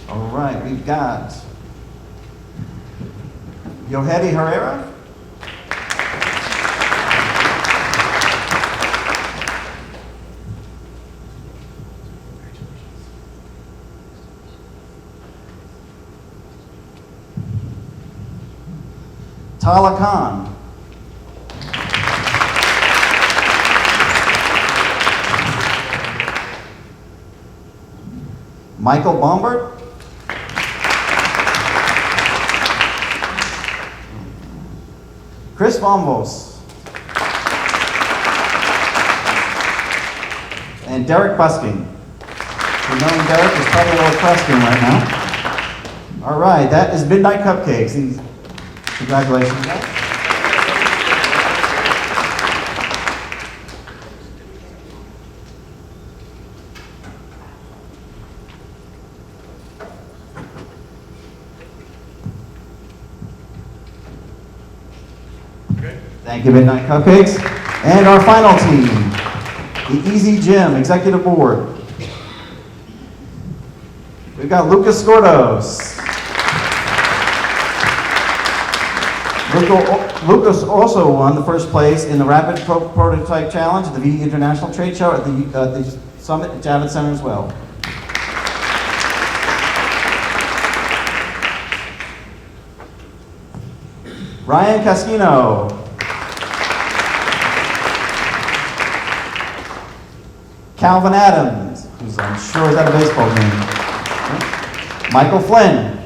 All right, we've got Yohedi Herrera. Tala Khan. Michael Bombert. Chris Bombos. And Derek Busking. We've known Derek is probably a little Busking right now. All right, that is Midnight Cupcakes. Congratulations, guys. Thank you, Midnight Cupcakes. And our final team, the Easy Gym Executive Board. We've got Lucas Skordos. Lucas also won the first place in the Rapid Prototype Challenge at the VE International Trade Show at the Summit at Javits Center as well. Ryan Casquino. Calvin Adams, who's I'm sure is at a baseball game. Michael Flynn.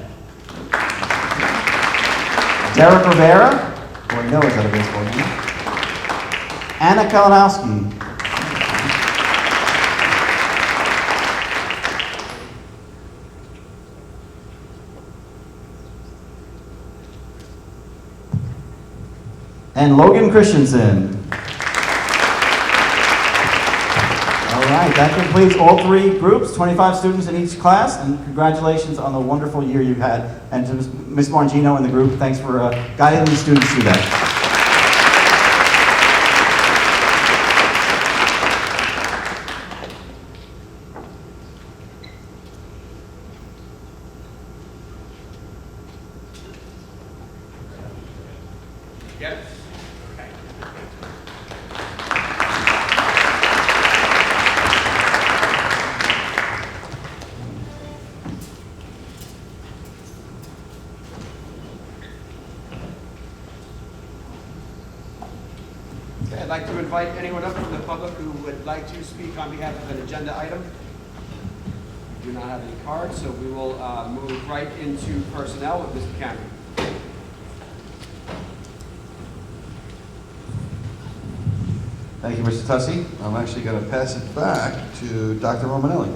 Derek Rivera, who I know is at a baseball game. Anna Kalinowski. And Logan Christensen. All right, that completes all three groups, 25 students in each class, and congratulations on the wonderful year you've had. And to Ms. Margino and the group, thanks for guiding the students through that. Yes. Okay. Okay, I'd like to invite anyone up from the public who would like to speak on behalf of an agenda item. We do not have any cards, so we will move right into personnel with Mr. Cameron. Thank you, Mr. Tussey. I'm actually going to pass it back to Dr. Romanelli.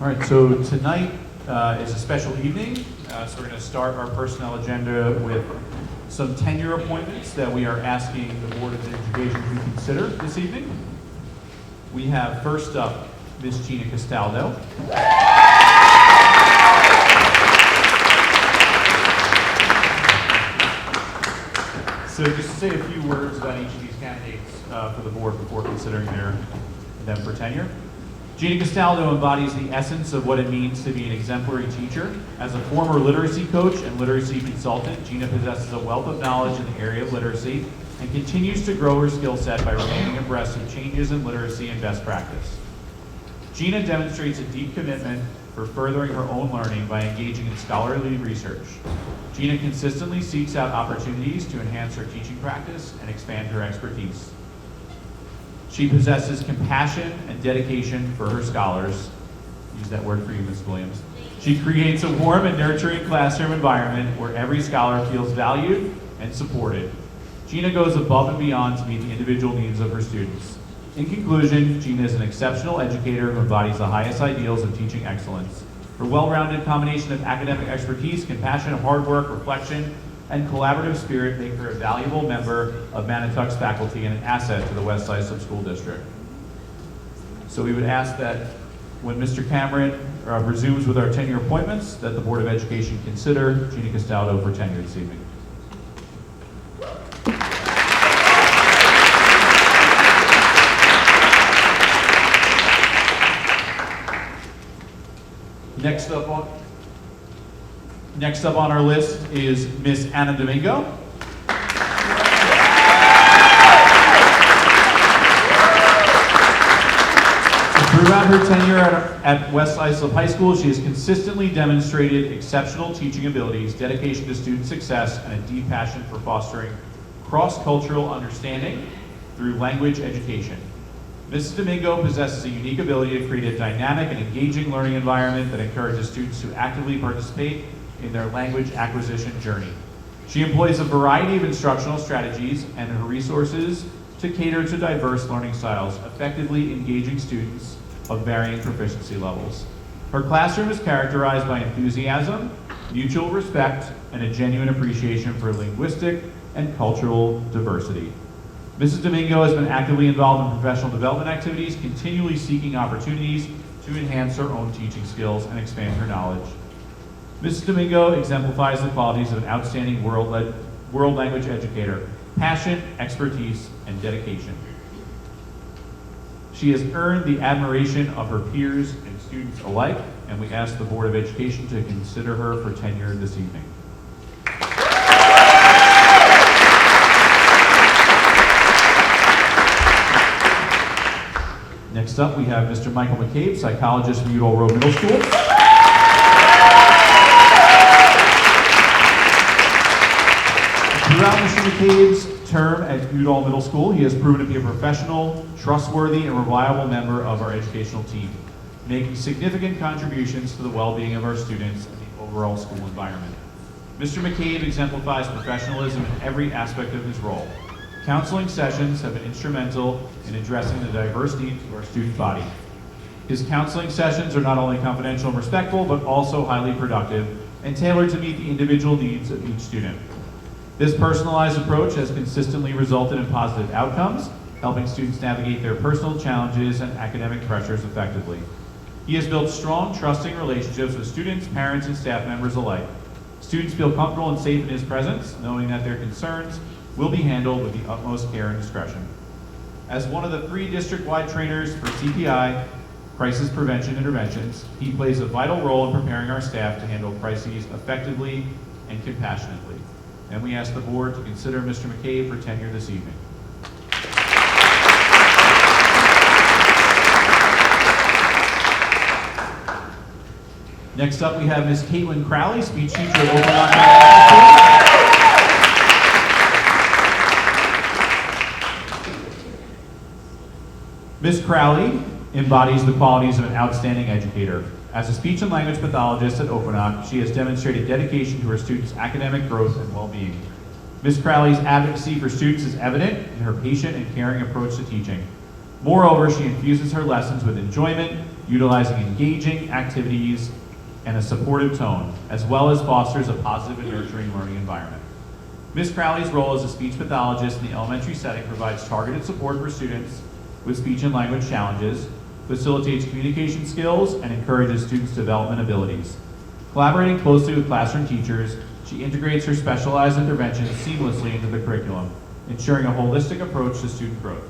All right, so tonight is a special evening. So we're going to start our personnel agenda with some tenure appointments that we are asking the Board of Education to consider this evening. We have first up Ms. Gina Castaldo. So just to say a few words about each of these candidates for the board before considering them for tenure. Gina Castaldo embodies the essence of what it means to be an exemplary teacher. As a former literacy coach and literacy consultant, Gina possesses a wealth of knowledge in the area of literacy and continues to grow her skill set by remaining abreast of changes in literacy and best practice. Gina demonstrates a deep commitment for furthering her own learning by engaging in scholarly research. Gina consistently seeks out opportunities to enhance her teaching practice and expand her expertise. She possesses compassion and dedication for her scholars. Use that word for you, Ms. Williams. She creates a warm and nurturing classroom environment where every scholar feels valued and supported. Gina goes above and beyond to meet the individual needs of her students. In conclusion, Gina is an exceptional educator who embodies the highest ideals of teaching excellence. Her well-rounded combination of academic expertise, compassion, hard work, reflection, and collaborative spirit make her a valuable member of Manitou's faculty and an asset to the West Islip School District. So we would ask that when Mr. Cameron resumes with our tenure appointments, that the Board of Education consider Gina Castaldo for tenure this evening. Next up on our list is Miss Anna Domingo. Throughout her tenure at West Islip High School, she has consistently demonstrated exceptional teaching abilities, dedication to student success, and a deep passion for fostering cross-cultural understanding through language education. Mrs. Domingo possesses a unique ability to create a dynamic and engaging learning environment that encourages students to actively participate in their language acquisition journey. She employs a variety of instructional strategies and her resources to cater to diverse learning styles, effectively engaging students of varying proficiency levels. Her classroom is characterized by enthusiasm, mutual respect, and a genuine appreciation for linguistic and cultural diversity. Mrs. Domingo has been actively involved in professional development activities, continually seeking opportunities to enhance her own teaching skills and expand her knowledge. Mrs. Domingo exemplifies the qualities of an outstanding world language educator: passion, expertise, and dedication. She has earned the admiration of her peers and students alike, and we ask the Board of Education to consider her for tenure this evening. Next up, we have Mr. Michael McCabe, psychologist from Udall Road Middle School. Throughout Mr. McCabe's term at Udall Middle School, he has proven to be a professional, trustworthy, and reliable member of our educational team, making significant contributions to the well-being of our students and the overall school environment. Mr. McCabe exemplifies professionalism in every aspect of his role. Counseling sessions have been instrumental in addressing the diverse needs of our student body. His counseling sessions are not only confidential and respectful, but also highly productive and tailored to meet the individual needs of each student. This personalized approach has consistently resulted in positive outcomes, helping students navigate their personal challenges and academic pressures effectively. He has built strong, trusting relationships with students, parents, and staff members alike. Students feel comfortable and safe in his presence, knowing that their concerns will be handled with the utmost care and discretion. As one of the 3 district-wide trainers for CPI, Crisis Prevention Interventions, he plays a vital role in preparing our staff to handle crises effectively and compassionately. And we ask the board to consider Mr. McCabe for tenure this evening. Next up, we have Ms. Caitlin Crowley, speech teacher at Oakland High School. Ms. Crowley embodies the qualities of an outstanding educator. As a speech and language pathologist at Oakland, she has demonstrated dedication to her students' academic growth and well-being. Ms. Crowley's advocacy for students is evident in her patient and caring approach to teaching. Moreover, she infuses her lessons with enjoyment, utilizing engaging activities and a supportive tone, as well as fosters a positive and nurturing learning environment. Ms. Crowley's role as a speech pathologist in the elementary setting provides targeted support for students with speech and language challenges, facilitates communication skills, and encourages students' development abilities. Collaborating closely with classroom teachers, she integrates her specialized interventions seamlessly into the curriculum, ensuring a holistic approach to student growth.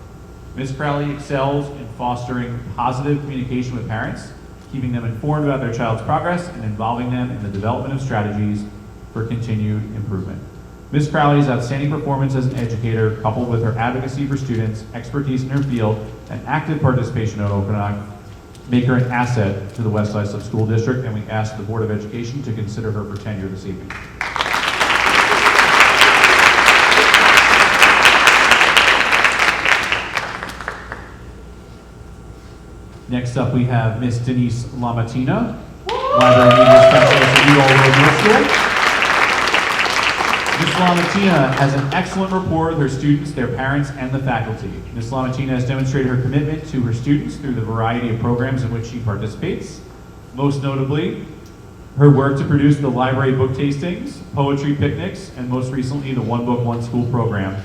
Ms. Crowley excels in fostering positive communication with parents, keeping them informed about their child's progress, and involving them in the development of strategies for continued improvement. Ms. Crowley's outstanding performance as an educator, coupled with her advocacy for students, expertise in her field, and active participation at Okanagan, make her an asset to the West Islip School District, and we ask the Board of Education to consider her for tenure this evening. Next up, we have Miss Denise Lamatina, Library Media Specialist at Udall Road Middle School. Ms. Lamatina has an excellent rapport with her students, their parents, and the faculty. Ms. Lamatina has demonstrated her commitment to her students through the variety of programs in which she participates. Most notably, her work to produce the library book tastings, poetry picnics, and most recently the One Book, One School program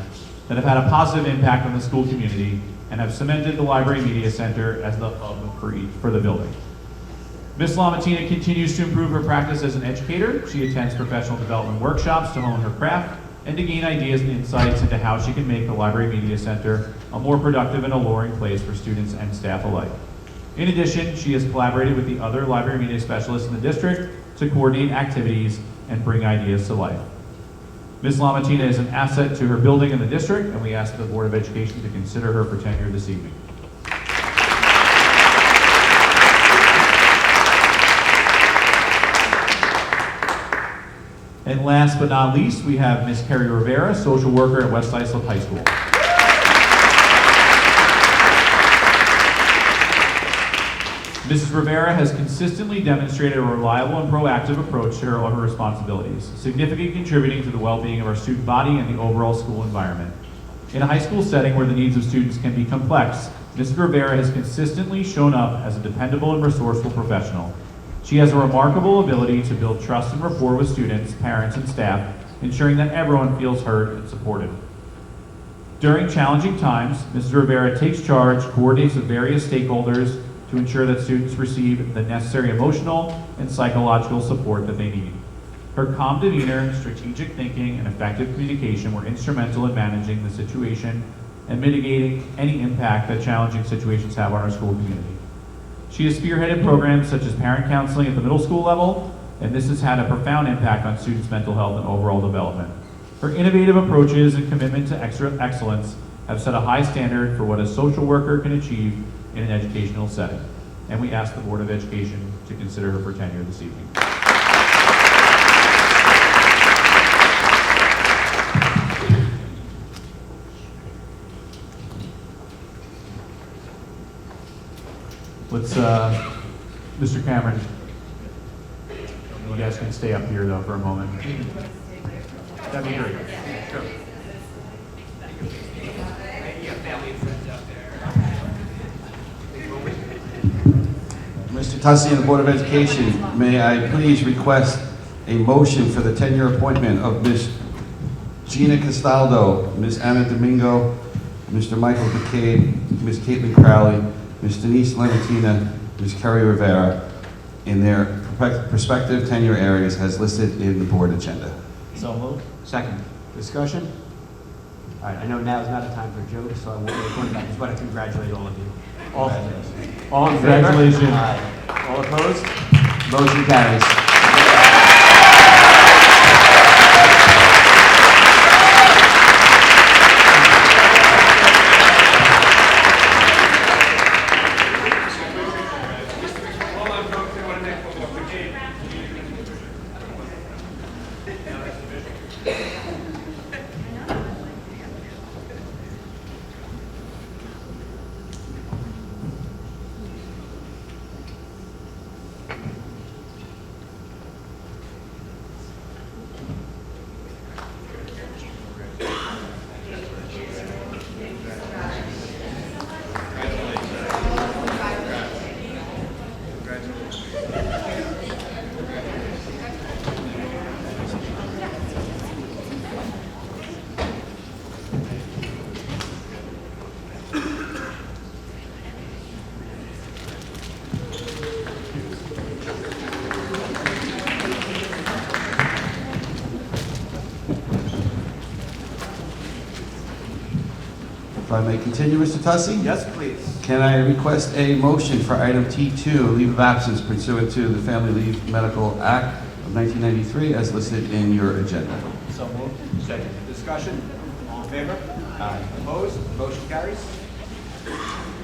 that have had a positive impact on the school community and have cemented the Library Media Center as the hub for the building. Ms. Lamatina continues to improve her practice as an educator. She attends professional development workshops to hone her craft and to gain ideas and insights into how she can make the Library Media Center a more productive and alluring place for students and staff alike. In addition, she has collaborated with the other library media specialists in the district to coordinate activities and bring ideas to life. Ms. Lamatina is an asset to her building in the district, and we ask the Board of Education to consider her for tenure this evening. And last but not least, we have Ms. Carrie Rivera, social worker at West Islip High School. Mrs. Rivera has consistently demonstrated a reliable and proactive approach to her responsibilities, significantly contributing to the well-being of our student body and the overall school environment. In a high school setting where the needs of students can be complex, Mrs. Rivera has consistently shown up as a dependable and resourceful professional. She has a remarkable ability to build trust and rapport with students, parents, and staff, ensuring that everyone feels heard and supported. During challenging times, Mrs. Rivera takes charge, coordinates with various stakeholders to ensure that students receive the necessary emotional and psychological support that they need. Her calm demeanor, strategic thinking, and effective communication were instrumental in managing the situation and mitigating any impact that challenging situations have on our school community. She has spearheaded programs such as parent counseling at the middle school level, and this has had a profound impact on students' mental health and overall development. Her innovative approaches and commitment to excellence have set a high standard for what a social worker can achieve in an educational setting, and we ask the Board of Education to consider her for tenure this evening. Let's, Mr. Cameron, you guys can stay up here though for a moment. That'd be great. Sure. Mr. Tussey and the Board of Education, may I please request a motion for the tenure appointment of Ms. Gina Castaldo, Ms. Anna Domingo, Mr. Michael McCabe, Ms. Caitlin Crowley, Ms. Denise Lamatina, Ms. Carrie Rivera, in their prospective tenure areas as listed in the board agenda. So moved. Second. Discussion? All right, I know now is not a time for jokes, so I won't really point back. I just want to congratulate all of you. All in favor? Congratulations. Aye. All opposed? Motion carries. I may continue, Mr. Tussey? Yes, please. Can I request a motion for item T2, leave of absence pursuant to the Family Leave Medical Act of 1993 as listed in your agenda? So moved. Second. Discussion? All in favor? Aye. Opposed? Motion carries.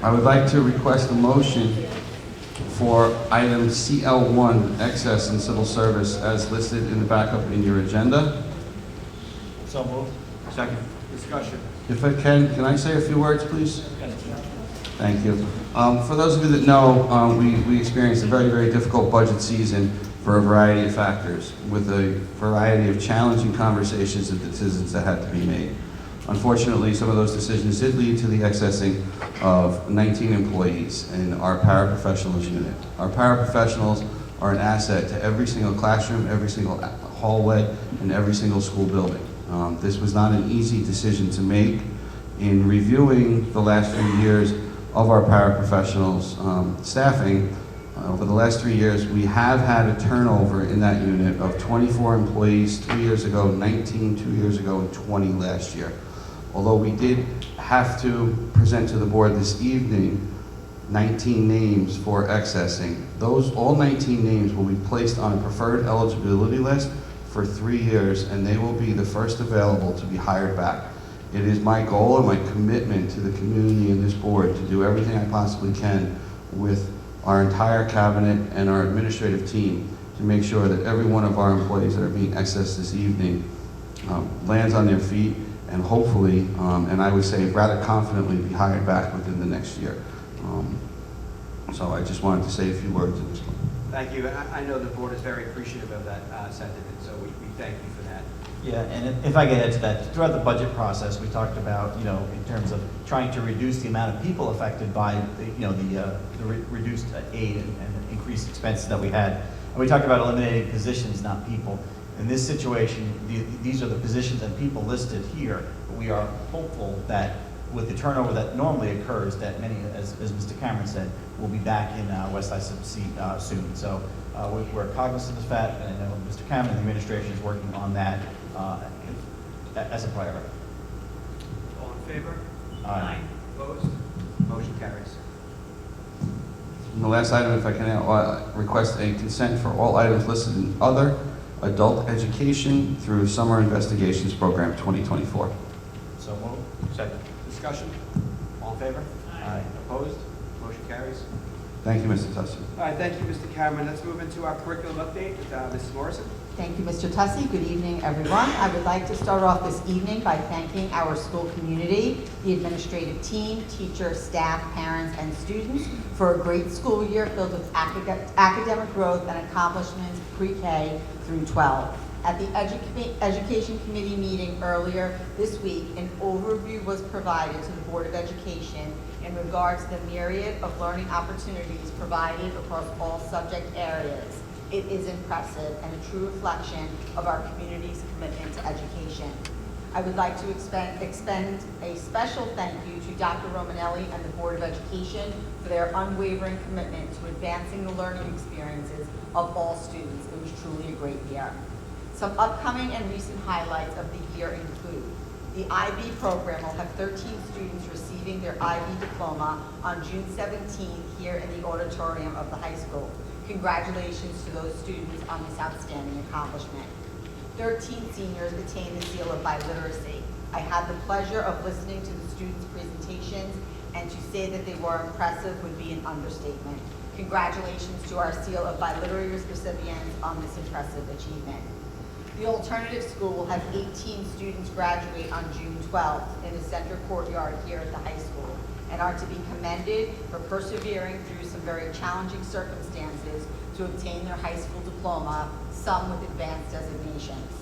I would like to request a motion for item CL1, excess in civil service, as listed in the backup in your agenda. So moved. Second. Discussion? If I can I say a few words, please? Thank you. For those of you that know, we experienced a very, very difficult budget season for a variety of factors, with a variety of challenging conversations and decisions that had to be made. Unfortunately, some of those decisions did lead to the accessing of 19 employees in our paraprofessionals unit. Our paraprofessionals are an asset to every single classroom, every single hallway, and every single school building. This was not an easy decision to make. In reviewing the last few years of our paraprofessionals staffing, over the last 3 years, we have had a turnover in that unit of 24 employees 3 years ago, 19 2 years ago, and 20 last year. Although we did have to present to the board this evening 19 names for accessing, all 19 names will be placed on a preferred eligibility list for 3 years, and they will be the first available to be hired back. It is my goal and my commitment to the community and this board to do everything I possibly can with our entire cabinet and our administrative team to make sure that every one of our employees that are being accessed this evening lands on their feet and hopefully, and I would say rather confidently, be hired back within the next year. So I just wanted to say a few words in this one. Thank you. And I know the board is very appreciative of that sentiment, so we thank you for that. Yeah, and if I get into that, throughout the budget process, we talked about, in terms of trying to reduce the amount of people affected by the reduced aid and increased expenses that we had. And we talked about eliminating positions, not people. In this situation, these are the positions and people listed here. But we are hopeful that with the turnover that normally occurs, that many, as Mr. Cameron said, will be back in West Islip soon. So we're cognizant of that, and I know Mr. Cameron and the administration is working on that as a priority. All in favor? Aye. Opposed? Motion carries. And the last item, if I can request a consent for all items listed in other adult education through Summer Investigations Program 2024. So moved. Second. Discussion? All in favor? Aye. Opposed? Motion carries. Thank you, Mr. Tussey. All right, thank you, Mr. Cameron. Let's move into our curriculum update with Mrs. Morrison. Thank you, Mr. Tussey. Good evening, everyone. I would like to start off this evening by thanking our school community, the administrative team, teachers, staff, parents, and students for a great school year filled with academic growth and accomplishments pre-K through 12. At the Education Committee meeting earlier this week, an overview was provided to the Board of Education in regards to the myriad of learning opportunities provided across all subject areas. It is impressive and a true reflection of our community's commitment to education. I would like to extend a special thank you to Dr. Romanelli and the Board of Education for their unwavering commitment to advancing the learning experiences of all students. It was truly a great year. Some upcoming and recent highlights of the year include the IB program will have 13 students receiving their IB diploma on June 17th here in the auditorium of the high school. Congratulations to those students on this outstanding accomplishment. 13 seniors attained the seal of biliteracy. I had the pleasure of listening to the students' presentations, and to say that they were impressive would be an understatement. Congratulations to our seal of biliteracy recipients on this impressive achievement. The alternative school will have 18 students graduate on June 12th in the center courtyard here at the high school, and are to be commended for persevering through some very challenging circumstances to obtain their high school diploma, some with advanced designations.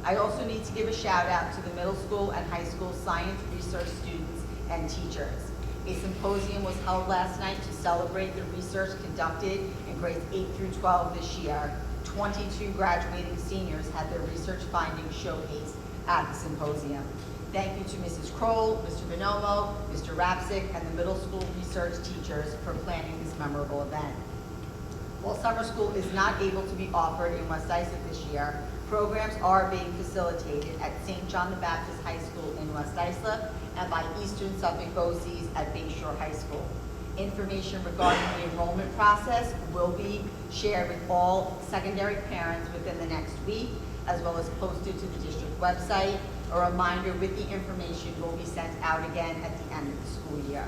I also need to give a shout out to the middle school and high school science research students and teachers. A symposium was held last night to celebrate the research conducted in grades 8 through 12 this year. 22 graduating seniors had their research findings showcased at the symposium. Thank you to Mrs. Kroll, Mr. Bonomo, Mr. Rapsick, and the middle school research teachers for planning this memorable event. While summer school is not able to be offered in West Islip this year, programs are being facilitated at St. John the Baptist High School in West Islip and by Eastern Suffolk BOCES at Bayshore High School. Information regarding the enrollment process will be shared with all secondary parents within the next week, as well as posted to the district website. A reminder with the information will be sent out again at the end of the school year.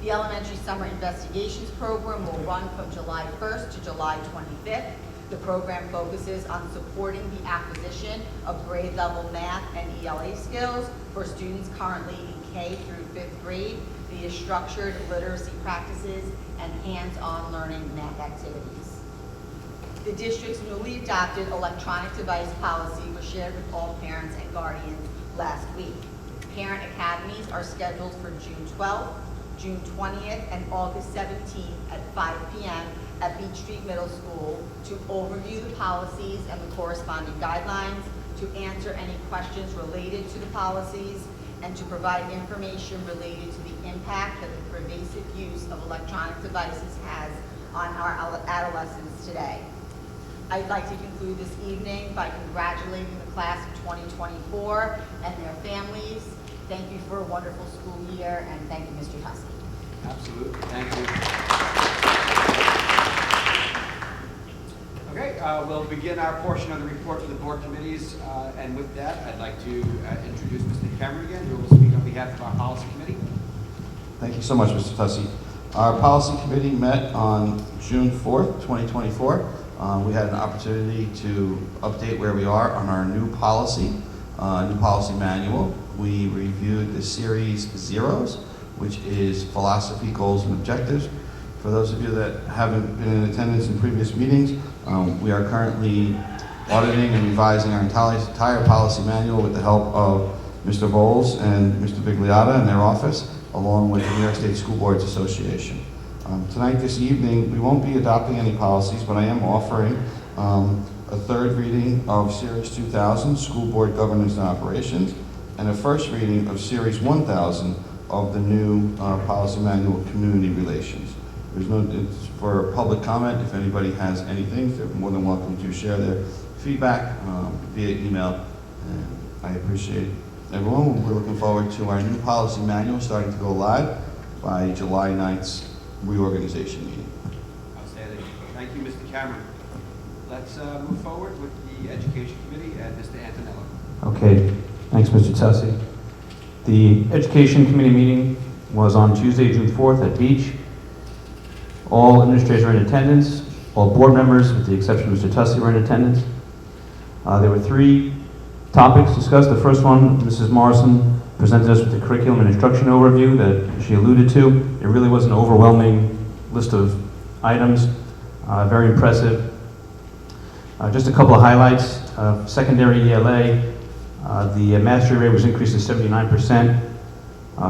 The Elementary Summer Investigations Program will run from July 1st to July 25th. The program focuses on supporting the acquisition of grade level math and ELA skills for students currently in K through 5th grade via structured literacy practices and hands-on learning math activities. The district's newly adopted electronic device policy was shared with all parents and guardians last week. Parent academies are scheduled for June 12th, June 20th, and August 17th at 5 p.m. at Beach Street Middle School to overview the policies and the corresponding guidelines, to answer any questions related to the policies, and to provide information related to the impact that the pervasive use of electronic devices has on our adolescents today. I'd like to conclude this evening by congratulating the class of 2024 and their families. Thank you for a wonderful school year, and thank you, Mr. Hussey. Absolutely, thank you. Okay, we'll begin our portion of the report to the board committees, and with that, I'd like to introduce Mr. Cameron again, who will speak on behalf of our policy committee. Thank you so much, Mr. Tussey. Our policy committee met on June 4th, 2024. We had an opportunity to update where we are on our new policy manual. We reviewed the series zeros, which is philosophy, goals, and objectives. For those of you that haven't been in attendance in previous meetings, we are currently auditing and revising our entire policy manual with the help of Mr. Bowles and Mr. Bigliotta in their office, along with the New York State School Boards Association. Tonight, this evening, we won't be adopting any policies, but I am offering a third reading of Series 2000, School Board Governance and Operations, and a first reading of Series 1000 of the new policy manual, Community Relations. It's for public comment. If anybody has anything, they're more than welcome to share their feedback via email. And I appreciate everyone. We're looking forward to our new policy manual starting to go live by July 9th's reorganization meeting. Outstanding. Thank you, Mr. Cameron. Let's move forward with the Education Committee and Mr. Antonello. Okay, thanks, Mr. Tussey. The Education Committee meeting was on Tuesday, June 4th at Beach. All administrators are in attendance. All board members, with the exception of Mr. Tussey, were in attendance. There were 3 topics discussed. The first one, Mrs. Morrison presented us with the curriculum and instruction overview that she alluded to. It really was an overwhelming list of items, very impressive. Just a couple of highlights. Secondary ELA, the mastery rate was increased to 79%.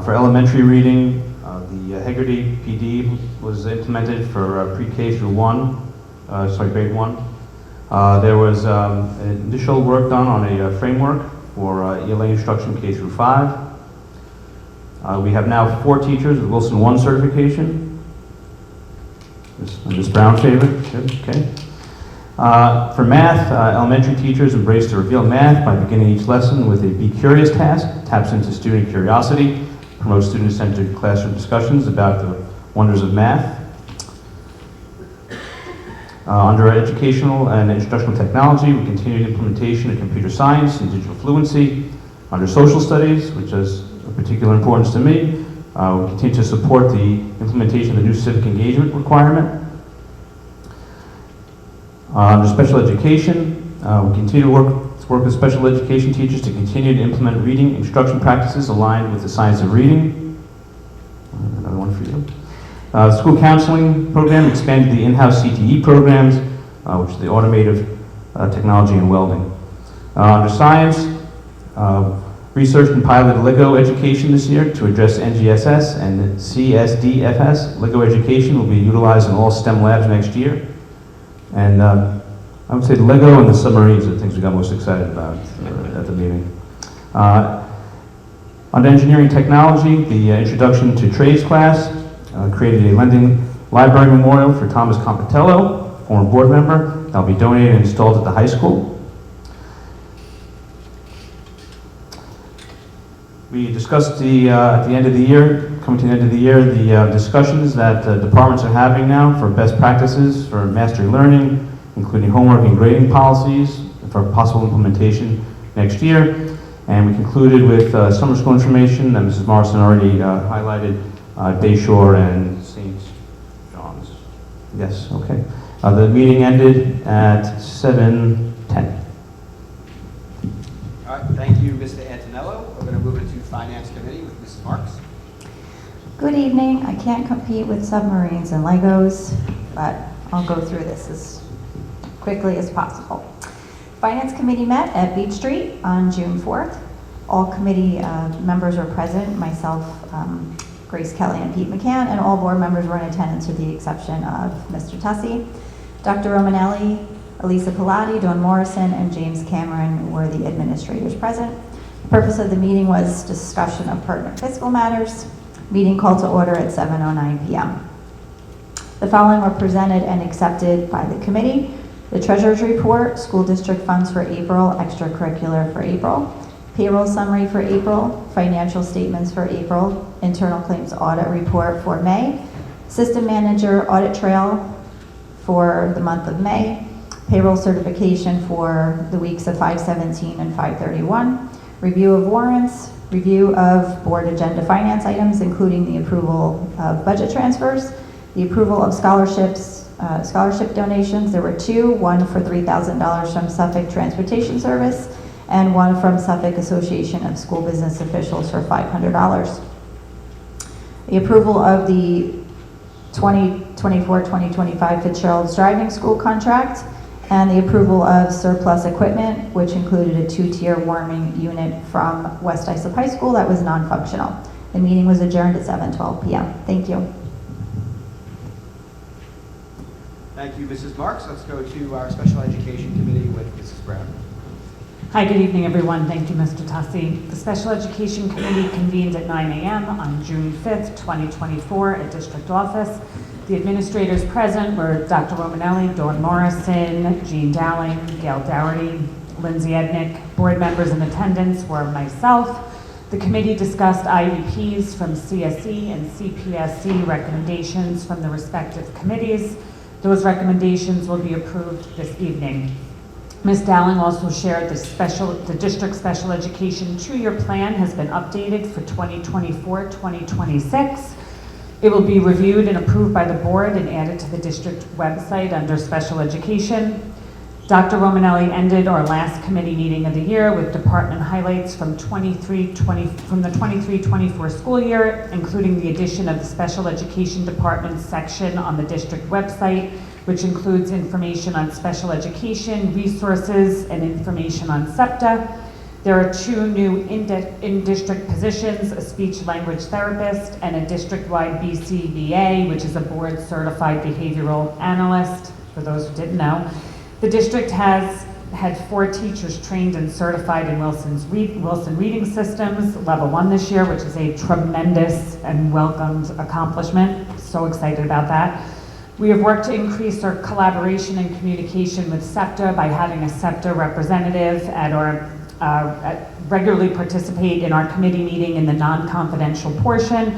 For elementary reading, the Hegarty PD was implemented for pre-K through grade 1. There was initial work done on a framework for ELA instruction K through 5. We have now 4 teachers with Wilson 1 certification. Ms. Brown favorite, good, okay. For math, elementary teachers embrace the reveal math by beginning each lesson with a Be Curious task, taps into student curiosity, promotes student-centered classroom discussions about the wonders of math. Under educational and instructional technology, we continued implementation of computer science and digital fluency. Under social studies, which is of particular importance to me, we continue to support the implementation of the new civic engagement requirement. Under special education, we continue to work with special education teachers to continue to implement reading instruction practices aligned with the science of reading. Another one for you. The school counseling program expanded the in-house CTE programs, which is the automotive technology and welding. Under science, researched and piloted LEGO education this year to address NGSS and CSDFS. LEGO education will be utilized in all STEM labs next year. And I would say the LEGO and the submarines are the things we got most excited about at the meeting. On engineering technology, the introduction to trades class created a lending library memorial for Thomas Compitello, former board member. That'll be donated and installed at the high school. We discussed at the end of the year, coming to the end of the year, the discussions that departments are having now for best practices for mastery learning, including homework and grading policies for possible implementation next year. And we concluded with summer school information that Mrs. Morrison already highlighted, Bayshore and St. John's. Yes, okay. The meeting ended at 7:10. All right, thank you, Mr. Antonello. We're going to move into Finance Committee with Mrs. Marks. Good evening. I can't compete with submarines and Legos, but I'll go through this as quickly as possible. Finance Committee met at Beach Street on June 4th. All committee members were present, myself, Grace Kelly, and Pete McCann, and all board members were in attendance with the exception of Mr. Tussey. Dr. Romanelli, Elisa Pilati, Dawn Morrison, and James Cameron were the administrators present. The purpose of the meeting was discussion of pertinent fiscal matters. Meeting called to order at 7:09 p.m. The following were presented and accepted by the committee: the Treasurer's Report, School District Funds for April, Extracurricular for April, Payroll Summary for April, Financial Statements for April, Internal Claims Audit Report for May, System Manager Audit Trail for the month of May, Payroll Certification for the weeks of 5/17 and 5/31, Review of Warrants, Review of Board Agenda Finance Items, including the approval of budget transfers, the approval of scholarships, scholarship donations. There were two, one for $3,000 from Suffolk Transportation Service and one from Suffolk Association of School Business Officials for $500. The approval of the 2024-2025 Fitzgerald's Driving School contract and the approval of surplus equipment, which included a 2-tier warming unit from West Islip High School that was non-functional. The meeting was adjourned at 7:12 p.m. Thank you. Thank you, Mrs. Marks. Let's go to our Special Education Committee with Mrs. Brown. Hi, good evening, everyone. Thank you, Mr. Tussey. The Special Education Committee convened at 9 a.m. on June 5th, 2024 at District Office. The administrators present were Dr. Romanelli, Dawn Morrison, Jean Dowling, Gail Dougherty, Lindsay Ednick. Board members in attendance were myself. The committee discussed IEPs from CSE and CPSC recommendations from the respective committees. Those recommendations will be approved this evening. Ms. Dowling also shared the district special education 2-year plan has been updated for 2024-2026. It will be reviewed and approved by the board and added to the district website under special education. Dr. Romanelli ended our last committee meeting of the year with department highlights from the 23-24 school year, including the addition of the special education department section on the district website, which includes information on special education, resources, and information on SEPTA. There are 2 new in-district positions, a speech-language therapist and a district-wide BCBA, which is a board-certified behavioral analyst, for those who didn't know. The district has had 4 teachers trained and certified in Wilson Reading Systems, level 1 this year, which is a tremendous and welcomed accomplishment. So excited about that. We have worked to increase our collaboration and communication with SEPTA by having a SEPTA representative at our regularly participate in our committee meeting in the non-confidential portion.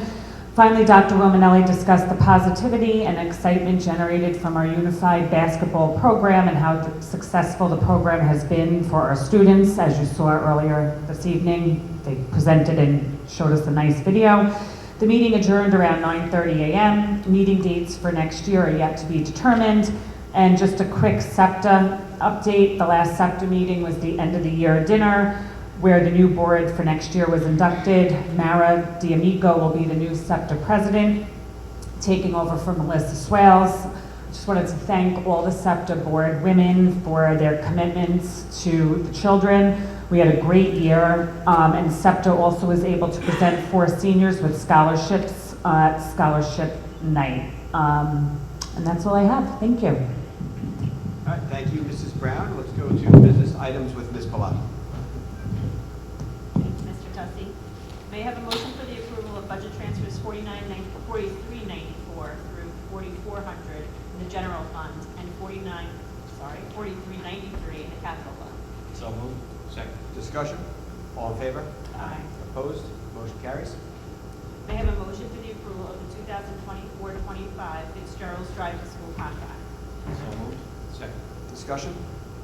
Finally, Dr. Romanelli discussed the positivity and excitement generated from our unified basketball program and how successful the program has been for our students. As you saw earlier this evening, they presented and showed us a nice video. The meeting adjourned around 9:30 a.m. Meeting dates for next year are yet to be determined. And just a quick SEPTA update. The last SEPTA meeting was the end of the year dinner where the new board for next year was inducted. Mara D'Amico will be the new SEPTA president, taking over from Melissa Swales. I just wanted to thank all the SEPTA board women for their commitments to the children. We had a great year, and SEPTA also was able to present 4 seniors with scholarships at Scholarship Night. And that's all I have. Thank you. All right, thank you, Mrs. Brown. Let's go to business items with Ms. Pilati. Mr. Tussey. May I have a motion for the approval of budget transfers 4394 through 4400 in the general fund and 4393 in the capital fund? So moved. Second. Discussion? All in favor? Aye. Opposed? Motion carries. May I have a motion for the approval of the 2024-25 Fitzgerald's Drive to School contract? So moved. Second. Discussion?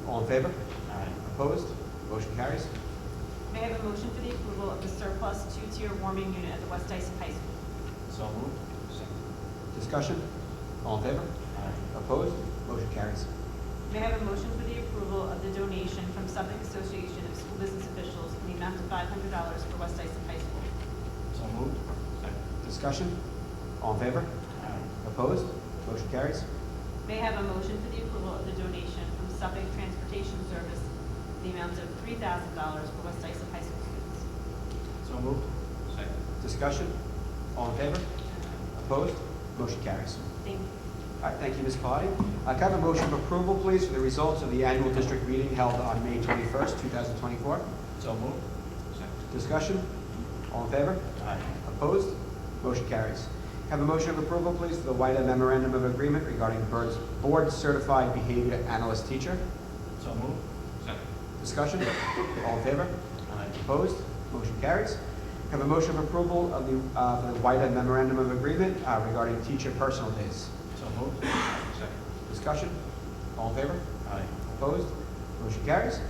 All in favor? Aye. Opposed? Motion carries. May I have a motion for the approval of the surplus two-tier warming unit at the West Dyson High School? So moved. Second. Discussion? All in favor? Aye. Opposed? Motion carries. May I have a motion for the approval of the donation from Suffolk Association of School Business Officials in the amount of $500 for West Dyson High School? So moved. Second. Discussion? All in favor? Aye. Opposed? Motion carries. May I have a motion for the approval of the donation from Suffolk Transportation Service in the amount of $3,000 for West Dyson High School students? So moved. Second. Discussion? All in favor? Opposed? Motion carries. Thank you. All right, thank you, Ms. Pilati. Can I have a motion of approval, please, for the results of the annual district meeting held on May 21st, 2024? So moved. Second. Discussion? All in favor? Aye. Opposed? Motion carries. Have a motion of approval, please, for the WIDA Memorandum of Agreement regarding Board Certified Behavior Analyst Teacher? So moved. Second. Discussion? All in favor? Aye. Opposed? Motion carries. Have a motion of approval of the WIDA Memorandum of Agreement regarding teacher personal days? So moved. Second. Discussion? All in favor? Aye. Opposed? Motion carries.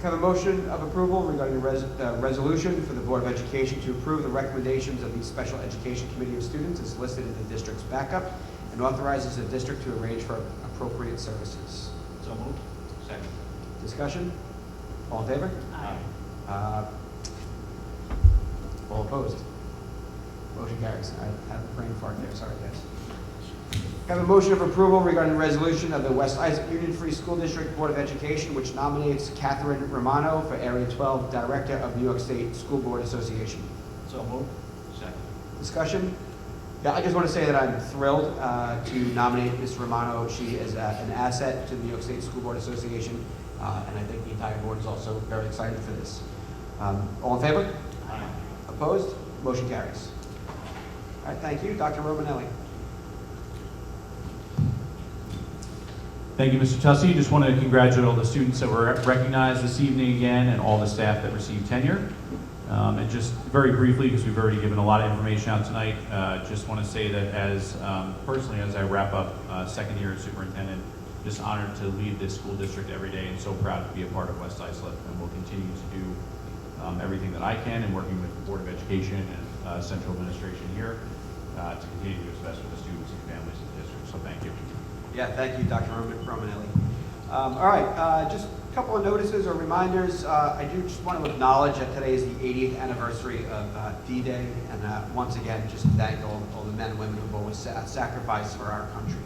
Have a motion of approval regarding the resolution for the Board of Education to approve the recommendations of the Special Education Committee of Students as listed in the district's backup and authorizes the district to arrange for appropriate services. So moved. Second. Discussion? All in favor? Aye. All opposed? Motion carries. I had a brain fart there, sorry guys. Have a motion of approval regarding the resolution of the West Isaac Union Free School District Board of Education, which nominates Catherine Romano for Area 12 Director of New York State School Board Association. So moved. Second. Discussion? Yeah, I just want to say that I'm thrilled to nominate Ms. Romano. She is an asset to the New York State School Board Association, and I think the entire board is also very excited for this. All in favor? Aye. Opposed? Motion carries. All right, thank you. Dr. Romanelli. Thank you, Mr. Tussey. Just want to congratulate all the students that were recognized this evening again and all the staff that received tenure. And just very briefly, because we've already given a lot of information out tonight, just want to say that as personally, as I wrap up second year as superintendent, just honored to lead this school district every day and so proud to be a part of West Islip, and will continue to do everything that I can in working with the Board of Education and central administration here to continue to do what's best for the students and families of the district. So thank you. Yeah, thank you, Dr. Romanelli. All right, just a couple of notices or reminders. I do just want to acknowledge that today is the 80th anniversary of D-Day, and once again, just thank all the men and women who've always sacrificed for our country.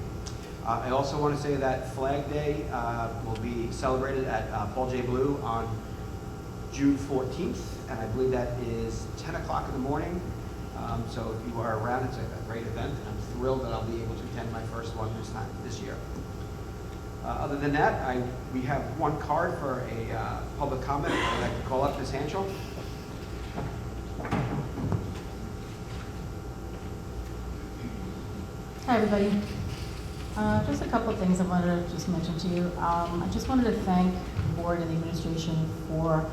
I also want to say that Flag Day will be celebrated at Paul J. Blue on June 14th, and I believe that is 10 o'clock in the morning. So if you are around, it's a great event, and I'm thrilled that I'll be able to attend my first one this year. Other than that, we have one card for a public comment. I'd like to call up Ms. Hanschel. Hi, everybody. Just a couple of things I wanted to just mention to you. I just wanted to thank the board and the administration for,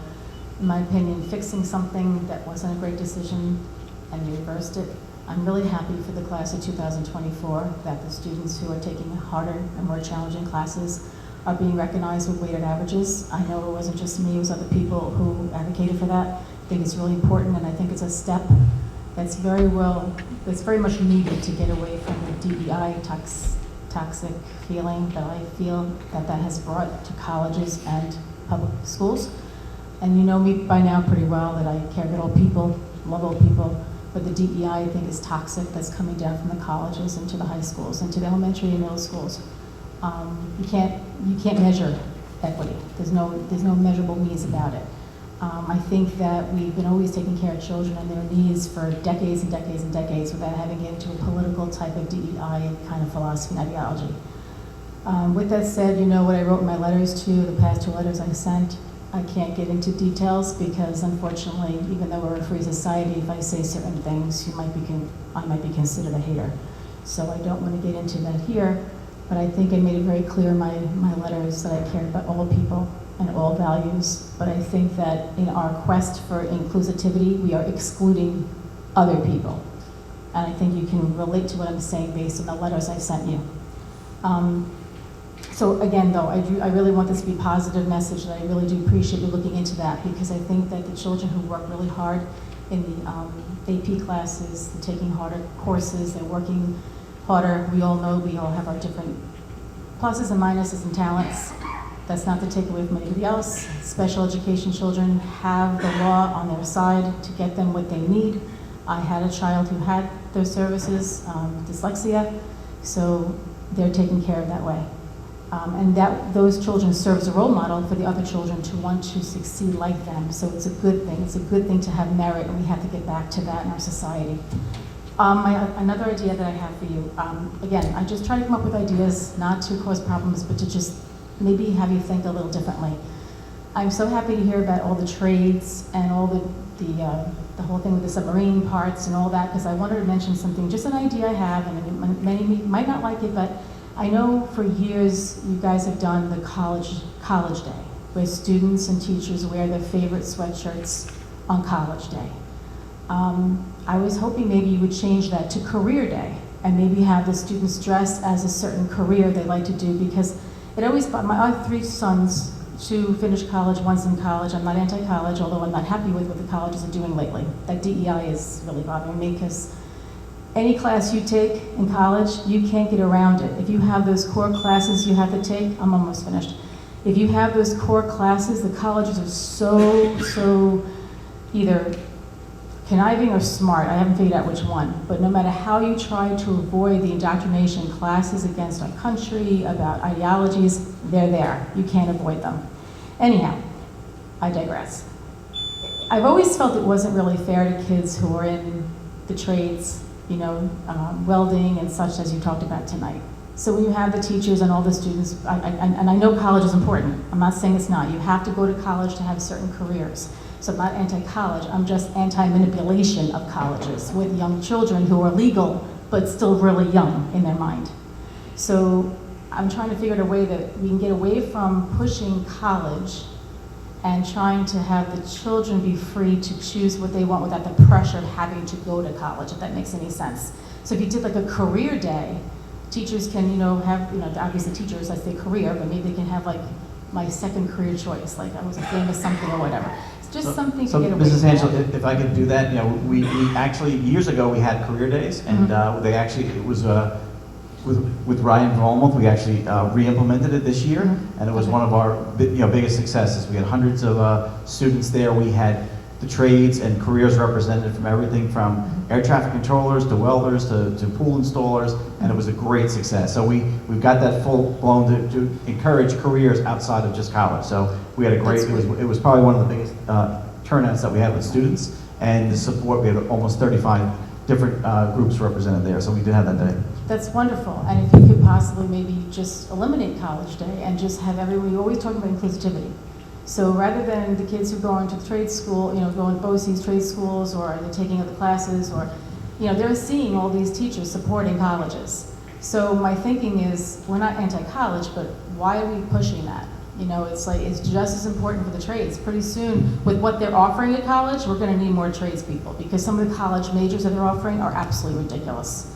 in my opinion, fixing something that wasn't a great decision and reversed it. I'm really happy for the class of 2024 that the students who are taking harder and more challenging classes are being recognized with weighted averages. I know it wasn't just me, it was other people who advocated for that. I think it's really important, and I think it's a step that's very much needed to get away from the DEI toxic feeling that I feel that has brought to colleges and public schools. And you know me by now pretty well, that I care about all people, love all people, but the DEI I think is toxic that's coming down from the colleges into the high schools, into the elementary and middle schools. You can't measure equity. There's no measurable means about it. I think that we've been always taking care of children and their needs for decades and decades and decades without having to get into a political type of DEI kind of philosophy and ideology. With that said, you know what I wrote in my letters to the past 2 letters I sent. I can't get into details because, unfortunately, even though we're a free society, if I say certain things, I might be considered a hater. So I don't want to get into that here, but I think I made it very clear in my letters that I care about all people and all values, but I think that in our quest for inclusivity, we are excluding other people. And I think you can relate to what I'm saying based on the letters I sent you. So again, though, I really want this to be a positive message, and I really do appreciate you looking into that, because I think that the children who work really hard in the AP classes, they're taking harder courses, they're working harder. We all know we all have our different pluses and minuses and talents. That's not to take away from anybody else. Special education children have the law on their side to get them what they need. I had a child who had those services, dyslexia, so they're taken care of that way. And those children serve as a role model for the other children to want to succeed like them. So it's a good thing. It's a good thing to have merit, and we have to get back to that in our society. Another idea that I have for you, again, I just try to come up with ideas not to cause problems, but to just maybe have you think a little differently. I'm so happy to hear about all the trades and all the whole thing with the submarine parts and all that, because I wanted to mention something, just an idea I have, and many might not like it, but I know for years you guys have done the college day, where students and teachers wear their favorite sweatshirts on college day. I was hoping maybe you would change that to career day, and maybe have the students dress as a certain career they like to do, because it always, I have 3 sons, 2 finished college, 1's in college. I'm not anti-college, although I'm not happy with what the colleges are doing lately. That DEI is really bothering me, because any class you take in college, you can't get around it. If you have those core classes you have to take, I'm almost finished. If you have those core classes, the colleges are so either conniving or smart. I haven't figured out which one. But no matter how you try to avoid the indoctrination classes against our country, about ideologies, they're there. You can't avoid them. Anyhow, I digress. I've always felt it wasn't really fair to kids who are in the trades, you know, welding and such, as you talked about tonight. So when you have the teachers and all the students, and I know college is important. I'm not saying it's not. You have to go to college to have certain careers. So I'm not anti-college, I'm just anti-manipulation of colleges with young children who are legal, but still really young in their mind. So I'm trying to figure out a way that we can get away from pushing college and trying to have the children be free to choose what they want without the pressure of having to go to college, if that makes any sense. So if you did like a career day, teachers can, have, obviously teachers, I say career, but maybe they can have like my second career choice, like I was a famous something or whatever. It's just something to get away Mrs. from. Angel, if I could do that, we actually, years ago, we had career days, and they actually, it was, with Ryan Vermont, we actually re-implemented it this year, and it was one of our biggest successes. We had hundreds of students there. We had the trades and careers represented, from everything from air traffic controllers to welders to pool installers, and it was a great success. So we've got that full blown to encourage careers outside of just college. So we had a great, it was probably one of the biggest turnouts that we had with students, and the support, we had almost 35 different groups represented there, so we did have that day. That's wonderful, and if you could possibly maybe just eliminate college day and just have everyone, you always talk about inclusivity. So rather than the kids who go into trade school, going to BOCES trade schools, or they're taking other classes, or, they're seeing all these teachers supporting colleges. So my thinking is, we're not anti-college, but why are we pushing that? It's like, it's just as important for the trades. Pretty soon, with what they're offering at college, we're gonna need more tradespeople, because some of the college majors that they're offering are absolutely ridiculous.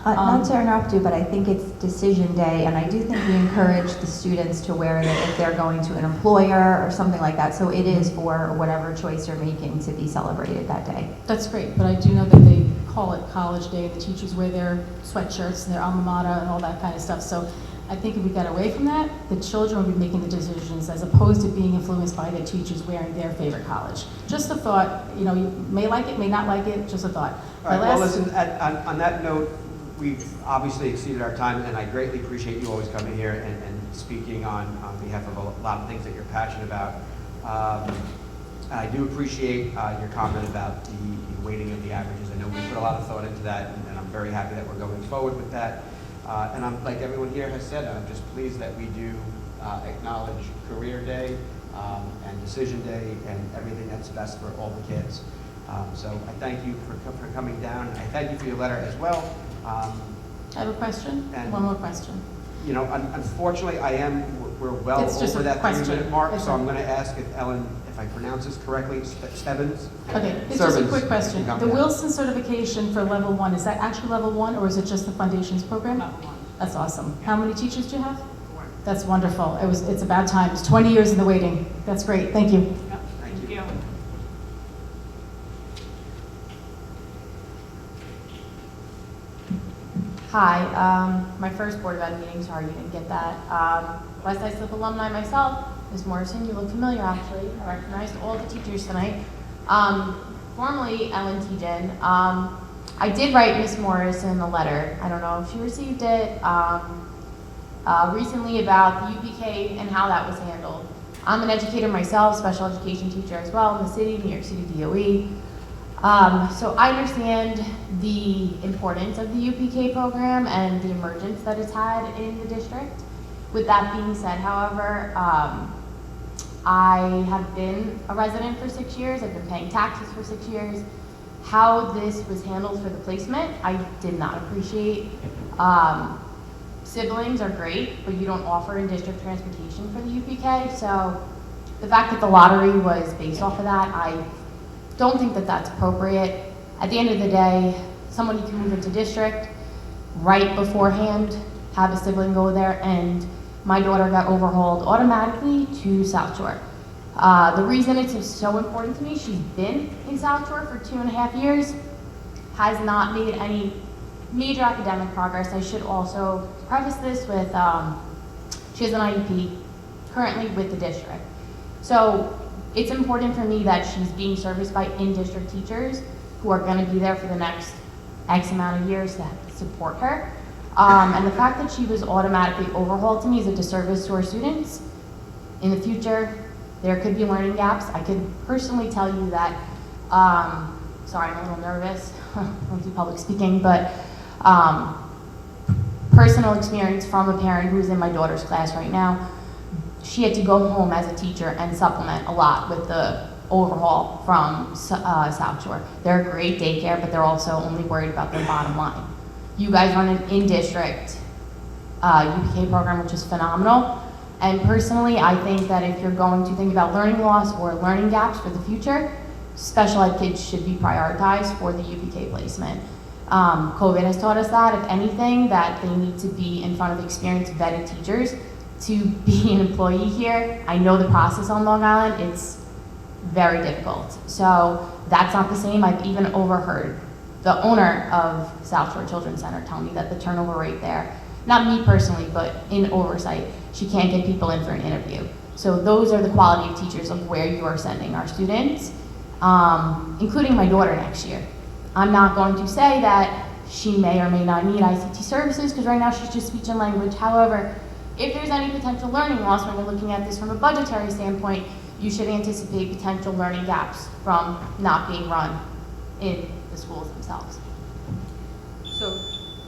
Not to interrupt you, but I think it's decision day, and I do think we encourage the students to wear it if they're going to an employer or something like that. So it is for whatever choice you're making to be celebrated that day. That's great, but I do know that they call it college day. The teachers wear their sweatshirts and their alma mater and all that kind of stuff. So I think if we got away from that, the children would be making the decisions as opposed to being influenced by their teachers wearing their favorite college. Just a thought. You may like it, may not like it. Just a thought. All right. Well, listen. On that note, we've obviously exceeded our time, and I greatly appreciate you always coming here and speaking on behalf of a lot of things that you're passionate about. I do appreciate your comment about the weighting of the averages. I know we put a lot of thought into that, and I'm very happy that we're going forward with that. And I'm, like everyone here has said, I'm just pleased that we do acknowledge Career Day and Decision Day and everything that's best for all the kids. So I thank you for coming down. I thank you for your letter as well. I have a question. One more question. Unfortunately, we're well It's just over a that question. 3-minute mark, It's so a- I'm going to ask if Ellen, if I pronounce this correctly, Stebbins? Okay, it's just a Servants, quick question. you can The come down. Wilson certification for level 1, is that actually level 1 or is it just the foundations program? Level 1. That's awesome. How many teachers do you have? 4. That's wonderful. It's about time. It's 20 years in the waiting. That's great. Thank you. Yep, thank you. Hi, my first Board of Ed meeting, sorry you didn't get that. West Islip alumni myself, Ms. Morrison, you look familiar actually. I recognized all the teachers tonight. Formerly Ellen Tejan. I did write Ms. Morrison a letter. I don't know if she received it recently about the UPK and how that was handled. I'm an educator myself, special education teacher as well in the city, New York City DOE. So I understand the importance of the UPK program and the emergence that it's had in the district. With that being said, however, I have been a resident for 6 years. I've been paying taxes for 6 years. How this was handled for the placement, I did not appreciate. Siblings are great, but you don't offer in-district transportation for the UPK. So the fact that the lottery was based off of that, I don't think that that's appropriate. At the end of the day, somebody can move into district right beforehand, have a sibling go there, and my daughter got overhauled automatically to South Shore. The reason it's so important to me, she's been in South Shore for 2.5 years, has not made any major academic progress. I should also preface this with, she has an IEP currently with the district. So it's important for me that she's being serviced by in-district teachers who are going to be there for the next X amount of years to support her. And the fact that she was automatically overhauled to me is a disservice to our students. In the future, there could be learning gaps. I could personally tell you that, sorry, I'm a little nervous. I don't do public speaking, but personal experience from a parent who's in my daughter's class right now. She had to go home as a teacher and supplement a lot with the overhaul from South Shore. They're a great daycare, but they're also only worried about their bottom line. You guys run an in-district UPK program, which is phenomenal. And personally, I think that if you're going to think about learning loss or learning gaps for the future, special ed kids should be prioritized for the UPK placement. COVID has taught us that, if anything, that they need to be in front of experienced vetted teachers to be an employee here. I know the process on Long Island, it's very difficult. So that's not the same. I've even overheard the owner of South Shore Children's Center tell me that the turnover rate there, not me personally, but in oversight, she can't get people in for an interview. So those are the quality of teachers of where you are sending our students, including my daughter next year. I'm not going to say that she may or may not need ICT services, because right now she's just speech and language. However, if there's any potential learning loss when you're looking at this from a budgetary standpoint, you should anticipate potential learning gaps from not being run in the schools themselves. So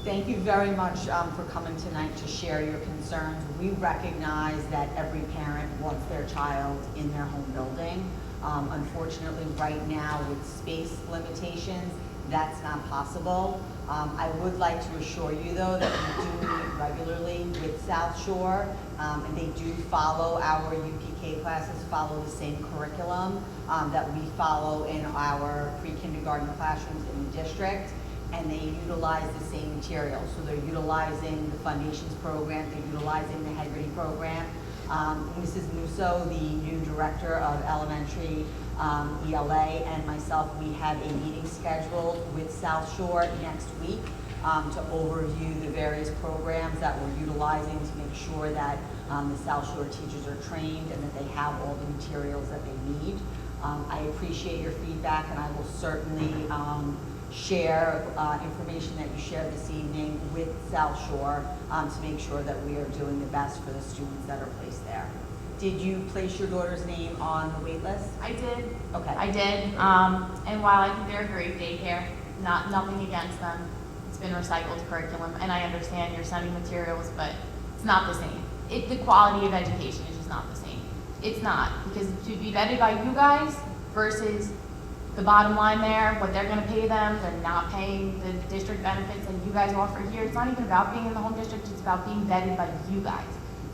thank you very much for coming tonight to share your concerns. We recognize that every parent wants their child in their home building. Unfortunately, right now with space limitations, that's not possible. I would like to assure you, though, that we do meet regularly with South Shore, and they do follow our UPK classes, follow the same curriculum that we follow in our pre-kindergarten classrooms in the district, and they utilize the same materials. So they're utilizing the Foundations program, they're utilizing the Hegarty program. Mrs. Musso, the new director of elementary ELA, and myself, we have a meeting scheduled with South Shore next week to overview the various programs that we're utilizing to make sure that the South Shore teachers are trained and that they have all the materials that they need. I appreciate your feedback, and I will certainly share information that you shared this evening with South Shore to make sure that we are doing the best for the students that are placed there. Did you place your daughter's name on the wait list? I did. Okay. I did. And while I think they're a great daycare, nothing against them, it's been recycled curriculum, and I understand you're sending materials, but it's not the same. The quality of education is just not the same. It's not, because to be vetted by you guys versus the bottom line there, what they're going to pay them, they're not paying the district benefits that you guys offer here. It's not even about being in the home district, it's about being vetted by you guys.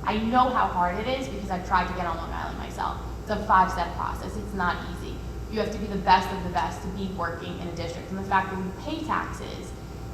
I know how hard it is because I've tried to get on Long Island myself. It's a 5-step process. It's not easy. You have to be the best of the best to be working in a district. And the fact that we pay taxes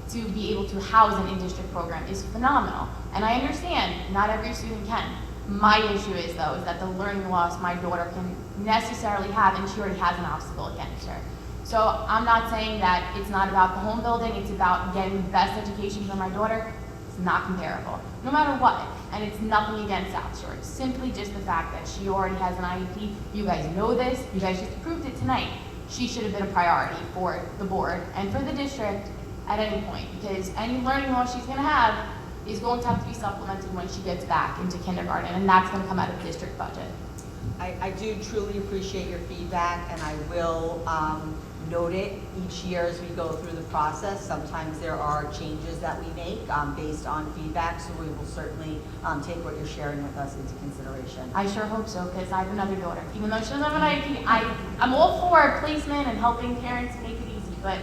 to be able to house an in-district program is phenomenal. And I understand not every student can. My issue is, though, is that the learning loss my daughter can necessarily have, and she already has an obstacle against her. So I'm not saying that it's not about the home building, it's about getting the best education for my daughter. It's not comparable, no matter what. And it's nothing against South Shore. It's simply just the fact that she already has an IEP. You guys know this. You guys just approved it tonight. She should have been a priority for the board and for the district at any point, because any learning loss she's going to have is going to have to be supplemented when she gets back into kindergarten, and that's going to come out of the district budget. I do truly appreciate your feedback, and I will note it each year as we go through the process. Sometimes there are changes that we make based on feedback, so we will certainly take what you're sharing with us into consideration. I sure hope so, because I have another daughter. Even though she doesn't have an IEP, I'm all for placement and helping parents make it easy, but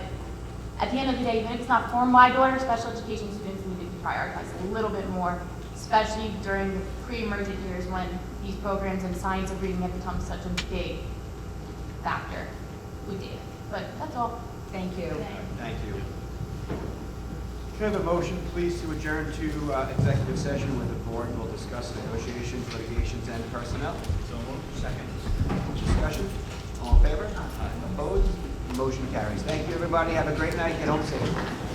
at the end of the day, even if it's not for my daughter, special education students need to be prioritized a little bit more, especially during the pre-emergent years when these programs in science of reading have become such a big factor. We did. But that's all. Thank you. Thank you. Can I have a motion, please, to adjourn to executive session with the board? We'll discuss negotiations, litigations, and personnel. So moved. Second. Discussion? All in favor? Opposed? Motion carries. Thank you, everybody. Have a great night. Get home safe.